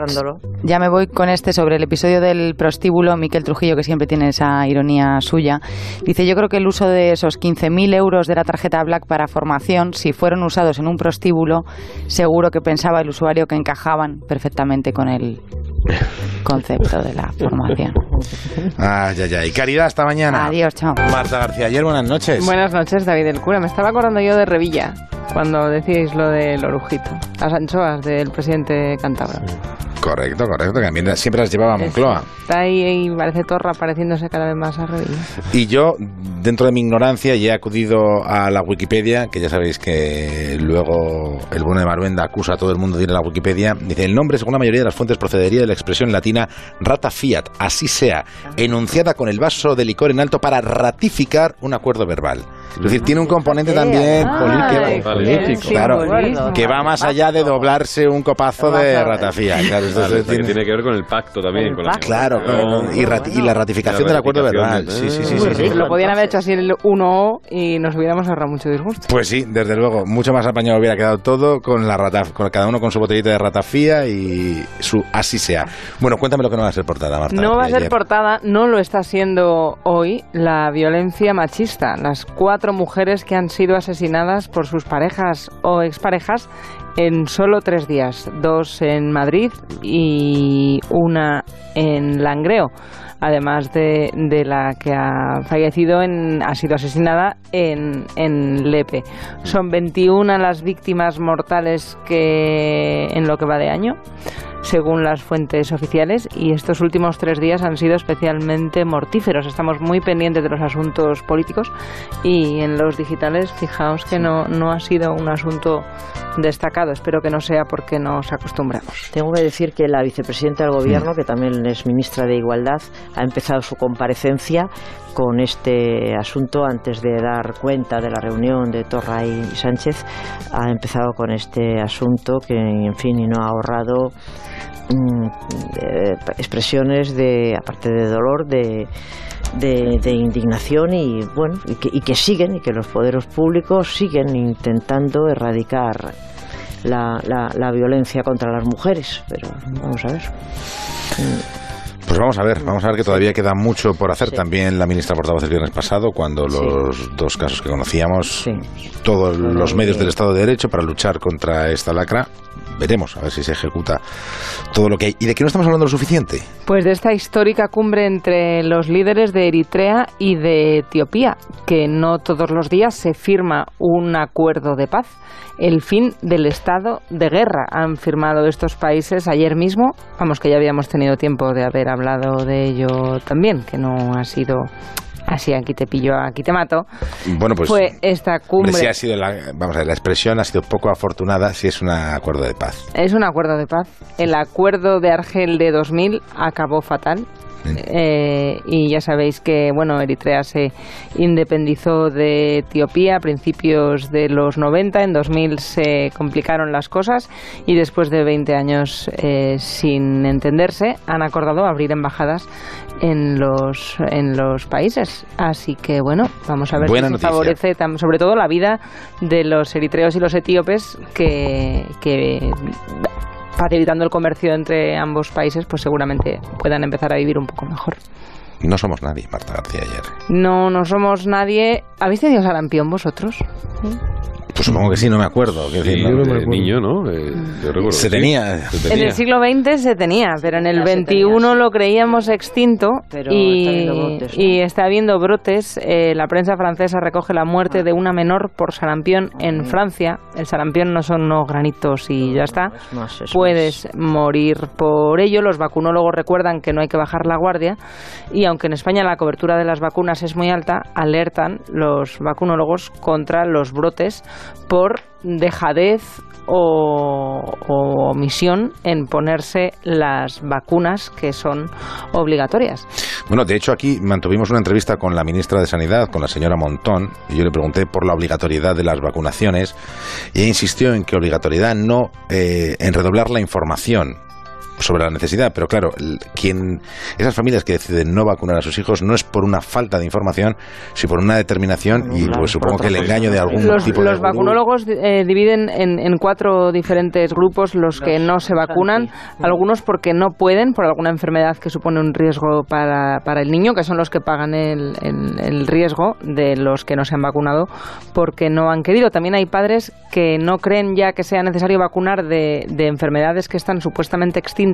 ya me voy con sobre el episodio del prostíbulo. Miquel Trujillo, que siempre tiene esa ironía suya, dice, yo creo que el uso de esos 15.000 euros de la tarjeta Black para formación, si fueron usados en un prostíbulo, seguro que pensaba el usuario que encajaban perfectamente con el concepto de la formación. Y Caridad, hasta mañana. Adiós, chao. Marta García Ayer, buenas noches. Buenas noches, David el Cura. Me estaba acordando yo de Revilla, cuando decíais lo del orujito, las anchoas del presidente cántabro. Correcto, que también siempre las llevaba a Moncloa. Está ahí parece Torra pareciéndose cada vez más a Revilla. Y yo, dentro de mi ignorancia, ya he acudido a la Wikipedia, que ya sabéis que luego el bueno de Maruenda acusa a todo el mundo de ir a la Wikipedia. Dice, el nombre, según la mayoría de las fuentes, procedería de la expresión latina rata fiat, así sea, enunciada con el vaso de licor en alto para ratificar un acuerdo verbal. Es decir, tiene un componente también político, claro, que va más allá de doblarse un copazo de ratafía. Claro, tiene que ver con el pacto también. Con claro, y la ratificación del acuerdo verbal. Sí. Lo podían haber hecho así el 1O y nos hubiéramos ahorrado mucho disgusto. Pues sí, desde luego, mucho más apañado hubiera quedado todo con cada uno con su botellita de ratafía y su así sea. Bueno, cuéntame lo que no va a ser portada, Marta. No va a ser portada, no lo está siendo hoy, la violencia machista. Las 4 mujeres que han sido asesinadas por sus parejas o exparejas en solo 3 días, 2 en Madrid y 1 en Langreo, además de la que ha fallecido ha sido asesinada en Lepe. Son 21 las víctimas mortales que en lo que va de año, según las fuentes oficiales, y estos últimos 3 días han sido especialmente mortíferos. Estamos muy pendientes de los asuntos políticos y en los digitales, fijaos que no ha sido un asunto destacado. Espero que no sea porque nos acostumbramos. Tengo que decir que la vicepresidenta del Gobierno, que también es ministra de Igualdad, ha empezado su comparecencia con este asunto antes de dar cuenta de la reunión de Torra y Sánchez. Ha empezado con este asunto que, en fin, y no ha ahorrado expresiones aparte de dolor, de indignación y bueno, y que siguen, y que los poderes públicos siguen intentando erradicar la violencia contra las mujeres. Pero vamos a ver. Pues vamos a ver que todavía queda mucho por hacer. También la ministra portavoz el viernes pasado, cuando los 2 casos que conocíamos, todos los medios del Estado de Derecho para luchar contra esta lacra. Veremos a ver si se ejecuta todo lo que hay. ¿Y de qué no estamos hablando lo suficiente? Pues de esta histórica cumbre entre los líderes de Eritrea y de Etiopía, que no todos los días se firma un acuerdo de paz. El fin del estado de guerra han firmado estos países ayer mismo. Vamos, que ya habíamos tenido tiempo de haber hablado de ello también, que no ha sido así, aquí te pillo, aquí te mato. Bueno, pues fue esta cumbre. Sí ha sido la expresión ha sido poco afortunada. Si es un acuerdo de paz. Es un acuerdo de paz. El acuerdo de Argel de 2000 acabó fatal. Y ya sabéis que, bueno, Eritrea se independizó de Etiopía a principios de los 90. En 2000 se complicaron las cosas y después de 20 años sin entenderse, han acordado abrir embajadas en los países. Así que, bueno, vamos a ver si se favorece sobre todo la vida de los eritreos y los etíopes, que facilitando el comercio entre ambos países, pues seguramente puedan empezar a vivir un poco mejor. No somos nadie, Marta García Ayer. No somos nadie. ¿Habéis tenido sarampión vosotros? Pues supongo que sí, no me acuerdo. Sí, de niño, ¿no? Yo recuerdo. Se tenía. En el siglo XX se tenía, pero en el XXI lo creíamos extinto y está habiendo brotes. La prensa francesa recoge la muerte de una menor por sarampión en Francia. El sarampión no son unos granitos y ya está. Puedes morir por ello. Los vacunólogos recuerdan que no hay que bajar la guardia, y aunque en España la cobertura de las vacunas es muy alta, alertan los vacunólogos contra los brotes por dejadez o omisión en ponerse las vacunas que son obligatorias. Bueno, de hecho aquí mantuvimos una entrevista con la ministra de Sanidad, con la señora Montón, y yo le pregunté por la obligatoriedad de las vacunaciones, y ella insistió en que obligatoriedad no en redoblar la información sobre la necesidad, pero claro, esas familias que deciden no vacunar a sus hijos no es por una falta de información, sino por una determinación y pues supongo que el engaño de algún tipo de... Los vacunólogos dividen en 4 diferentes grupos los que no se vacunan, algunos porque no pueden, por alguna enfermedad que supone un riesgo para el niño, que son los que pagan el riesgo de los que no se han vacunado porque no han querido. También hay padres que no creen ya que sea necesario vacunar de enfermedades que están supuestamente extintas,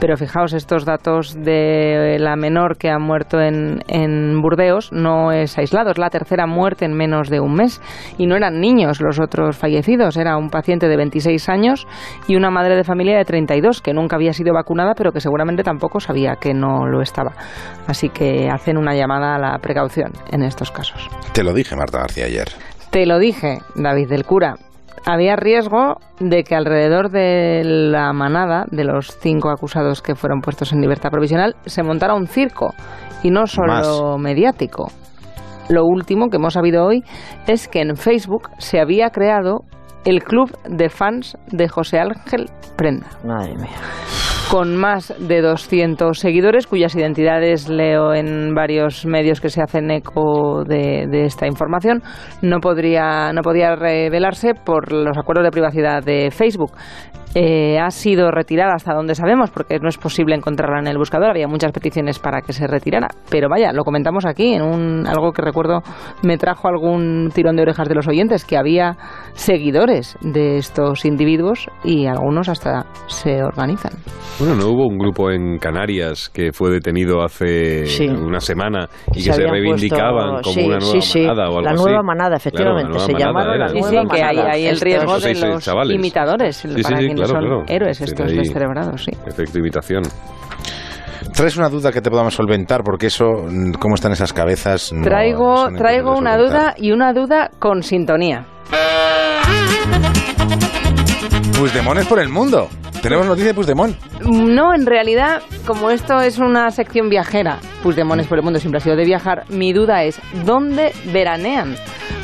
pero fijaos, estos datos de la menor que ha muerto en Burdeos no es aislado, es la tercera muerte en menos de un mes, y no eran niños los otros fallecidos, era un paciente de 26 años y una madre de familia de 32 que nunca había sido vacunada, pero que seguramente tampoco sabía que no lo estaba. Así que hacen una llamada a la precaución en estos casos. Te lo dije, Marta García Ayer. Te lo dije, David del Cura. Había riesgo de que alrededor de la manada de los 5 acusados que fueron puestos en libertad provisional se montara un circo, y no solo mediático. Lo último que hemos sabido hoy es que en Facebook se había creado el club de fans de José Ángel Prenda. Madre mía. Con más de 200 seguidores, cuyas identidades leo en varios medios que se hacen eco de esta información. No podía revelarse por los acuerdos de privacidad de Facebook. Ha sido retirada hasta donde sabemos, porque no es posible encontrarla en el buscador. Había muchas peticiones para que se retirara, pero vaya, lo comentamos aquí en algo que recuerdo me trajo algún tirón de orejas de los oyentes, que había seguidores de estos individuos y algunos hasta se organizan. Bueno, ¿no hubo un grupo en Canarias que fue detenido hace una semana y que se reivindicaban como una nueva manada o algo así? La nueva manada, efectivamente, claro, se llamaron la nueva manada. Que hay el riesgo de los chavales. Imitadores, para quienes son héroes estos ahí, descerebrados, sí. Efecto imitación. ¿Traes una duda que te podamos solventar? Porque eso, ¿cómo están esas cabezas? No traigo una duda, y una duda con sintonía. Puigdemont es por el mundo. Tenemos noticia de Puigdemont. No, en realidad, como esto es una sección viajera, Puigdemont es por el mundo, siempre ha sido de viajar, mi duda es, ¿dónde veranean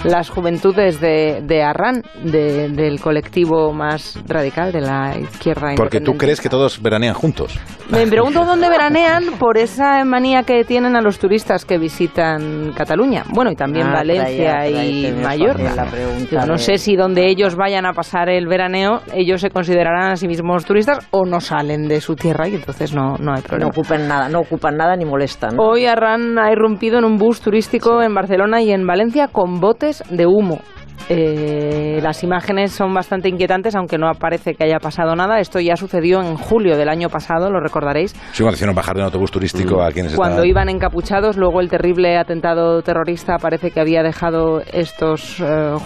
las juventudes de Arran, del colectivo más radical de la izquierda independentista? Porque tú crees que todos veranean juntos. Me pregunto dónde veranean por esa manía que tienen a los turistas que visitan Cataluña. Bueno, y también Valencia y Mallorca. No sé si donde ellos vayan a pasar el veraneo, ellos se considerarán a sí mismos turistas o no salen de su tierra, y entonces no hay problema. No ocupan nada ni molestan, ¿no? Hoy Arran ha irrumpido en un bus turístico en Barcelona y en Valencia con botes de humo. Las imágenes son bastante inquietantes, aunque no parece que haya pasado nada. Esto ya sucedió en julio del año pasado, lo recordaréis. Sí, cuando hicieron bajar de un autobús turístico a quienes cuando iban encapuchados. Luego el terrible atentado terrorista parece que había dejado estos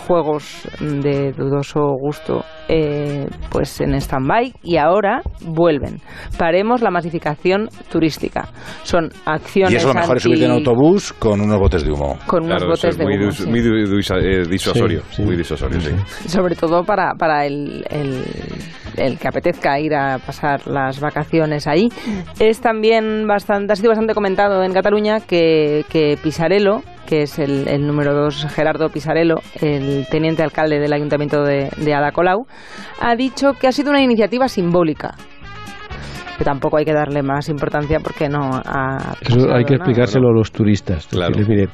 juegos de dudoso gusto pues en stand-by, y ahora vuelven. Paremos la masificación turística. Son acciones. Y eso lo mejor es subirte en autobús con unos botes de humo. Con unos botes de humo. Muy disuasorio. disuasorio, Sí. muy disuasorio, sí. Sobre todo para el que apetezca ir a pasar las vacaciones ahí. Es también ha sido bastante comentado en Cataluña que Pisarello, que es el número 2, Gerardo Pisarello, el teniente alcalde del ayuntamiento de Ada Colau, ha dicho que ha sido una iniciativa simbólica. Que tampoco hay que darle más importancia porque no ha... Eso hay que explicárselo a los turistas. Claro. Decirles, mire,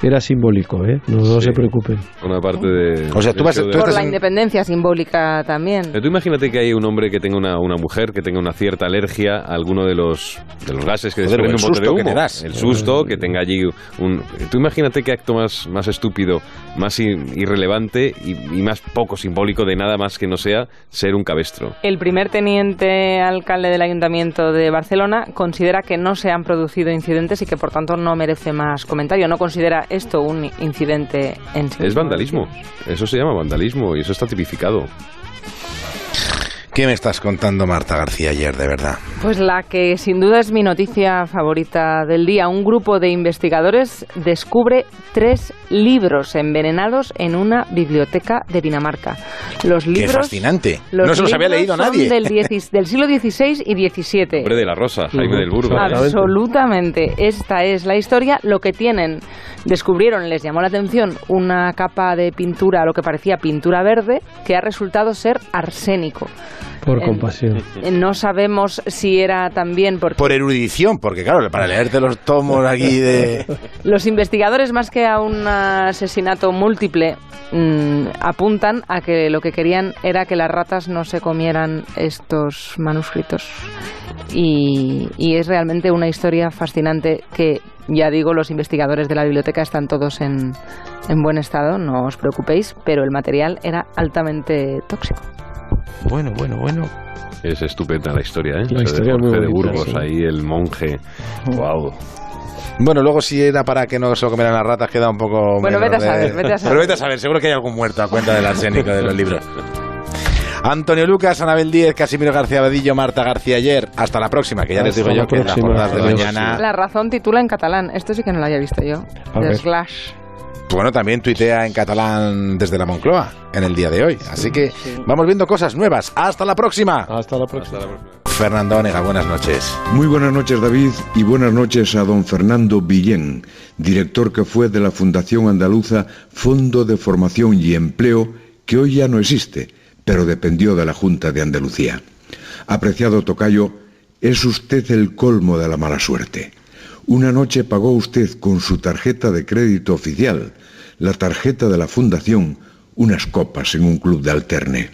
era simbólico, no se preocupen. Una parte de... O sea, tú vas, Por la independencia simbólica también. Pero tú imagínate que hay un hombre que tenga una mujer que tenga una cierta alergia a alguno de los gases que Joder, desprende un el bote de susto humo. que te das. El susto, que tenga allí un... Tú imagínate qué acto más estúpido, más irrelevante y más poco simbólico de nada más que no sea ser un cabestro. El primer teniente alcalde del Ayuntamiento de Barcelona considera que no se han producido incidentes y que por tanto no merece más comentario. No considera esto un incidente en sí. Es vandalismo. Eso se llama vandalismo y eso está tipificado. ¿Qué me estás contando, Marta García Ayer, de verdad? Pues la que sin duda es mi noticia favorita del día. Un grupo de investigadores descubre 3 libros envenenados en una biblioteca de Dinamarca. Los libros, ¡qué fascinante! No se los había leído nadie. Son del siglo XVI y XVII. Hombre de la Rosa, Jaime del Burgo. Absolutamente. Esta es la historia. Lo que tienen, descubrieron, les llamó la atención, una capa de pintura, lo que parecía pintura verde, que ha resultado ser arsénico. Por compasión. No sabemos si era también por erudición, porque claro, para leerte los tomos aquí de... Los investigadores, más que a un asesinato múltiple, apuntan a que lo que querían era que las ratas no se comieran estos manuscritos. Y es realmente una historia fascinante que, ya digo, los investigadores de la biblioteca están todos en buen estado, no os preocupéis, pero el material era altamente tóxico. Bueno. Es estupenda la historia, ¿eh? La historia de muy Jorge de bonita, Burgos, sí. ahí el monje. Wow. Bueno, luego si era para que no se lo comieran las ratas, queda un poco... Bueno, menos, vete a saber. Pero vete a saber, seguro que hay algún muerto a cuenta del arsénico de los libros. Antonio Lucas, Anabel Díez, Casimiro García Badillo, Marta García Ayer. Hasta la próxima, que ya les digo yo que en la jornada de mañana... La Razón titula en catalán. Esto sí que no lo había visto yo. The Slash. Bueno, también tuitea en catalán desde la Moncloa en el día de hoy. Así que vamos viendo cosas nuevas. ¡Hasta la próxima! Hasta la próxima. Fernando Onega, buenas noches. Muy buenas noches, David, y buenas noches a don Fernando Villén, director que fue de la Fundación Andaluza Fondo de Formación y Empleo, que hoy ya no existe, pero dependió de la Junta de Andalucía. Apreciado tocayo, es usted el colmo de la mala suerte. Una noche pagó usted con su tarjeta de crédito oficial, la tarjeta de la Fundación, unas copas en un club de alterne.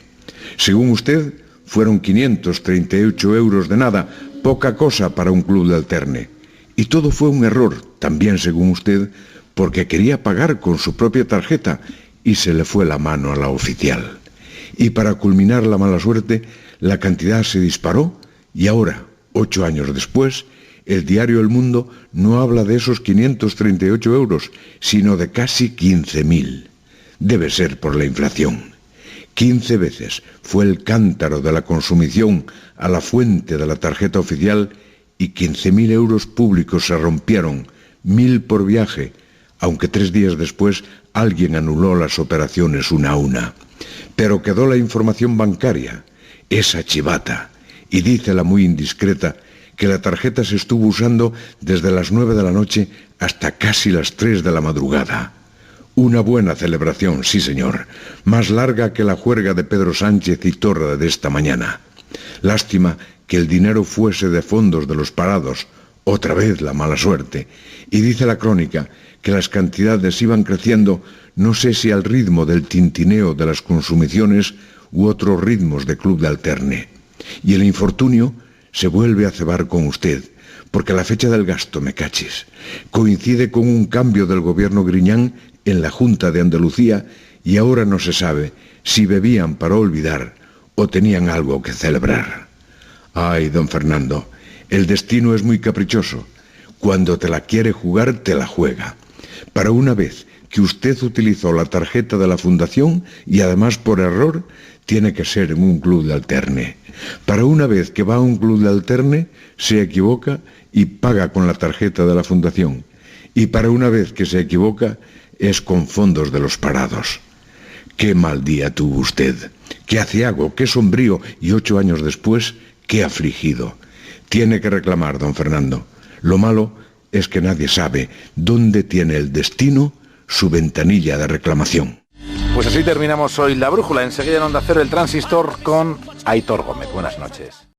Según usted, fueron 538 euros de nada, poca cosa para un club de alterne. Y todo fue un error, también según usted, porque quería pagar con su propia tarjeta y se le fue la mano a la oficial. Y para culminar la mala suerte, la cantidad se disparó y ahora, 8 años después, el diario El Mundo no habla de esos 538 euros, sino de casi 15.000. Debe ser por la inflación. 15 veces fue el cántaro de la consumición a la fuente de la tarjeta oficial y 15.000 euros públicos se rompieron, 1.000 por viaje, aunque 3 días después alguien anuló las operaciones una a una. Pero quedó la información bancaria, esa chivata, y dice la muy indiscreta que la tarjeta se estuvo usando desde las 9 de la noche hasta casi las 3 de la madrugada. Una buena celebración, sí señor, más larga que la juerga de Pedro Sánchez y Torra de esta mañana. Lástima que el dinero fuese de fondos de los parados, otra vez la mala suerte, y dice la crónica que las cantidades iban creciendo, no sé si al ritmo del tintineo de las consumiciones u otros ritmos de club de alterne. Y el infortunio se vuelve a cebar con usted, porque la fecha del gasto, me cachis, coincide con un cambio del gobierno Griñán en la Junta de Andalucía y ahora no se sabe si bebían para olvidar o tenían algo que celebrar. Ay, don Fernando, el destino es muy caprichoso. Cuando te la quiere jugar, te la juega. Para una vez que usted utilizó la tarjeta de la Fundación y además por error, tiene que ser en un club de alterne. Para una vez que va a un club de alterne, se equivoca y paga con la tarjeta de la Fundación. Y para una vez que se equivoca, es con fondos de los parados. Qué mal día tuvo usted, qué aciago, qué sombrío, y 8 años después, qué afligido. Tiene que reclamar, don Fernando. Lo malo es que nadie sabe dónde tiene el destino su ventanilla de reclamación. Pues así terminamos hoy La Brújula. Enseguida en Onda Cero, El Transistor con Aitor Gómez. Buenas noches.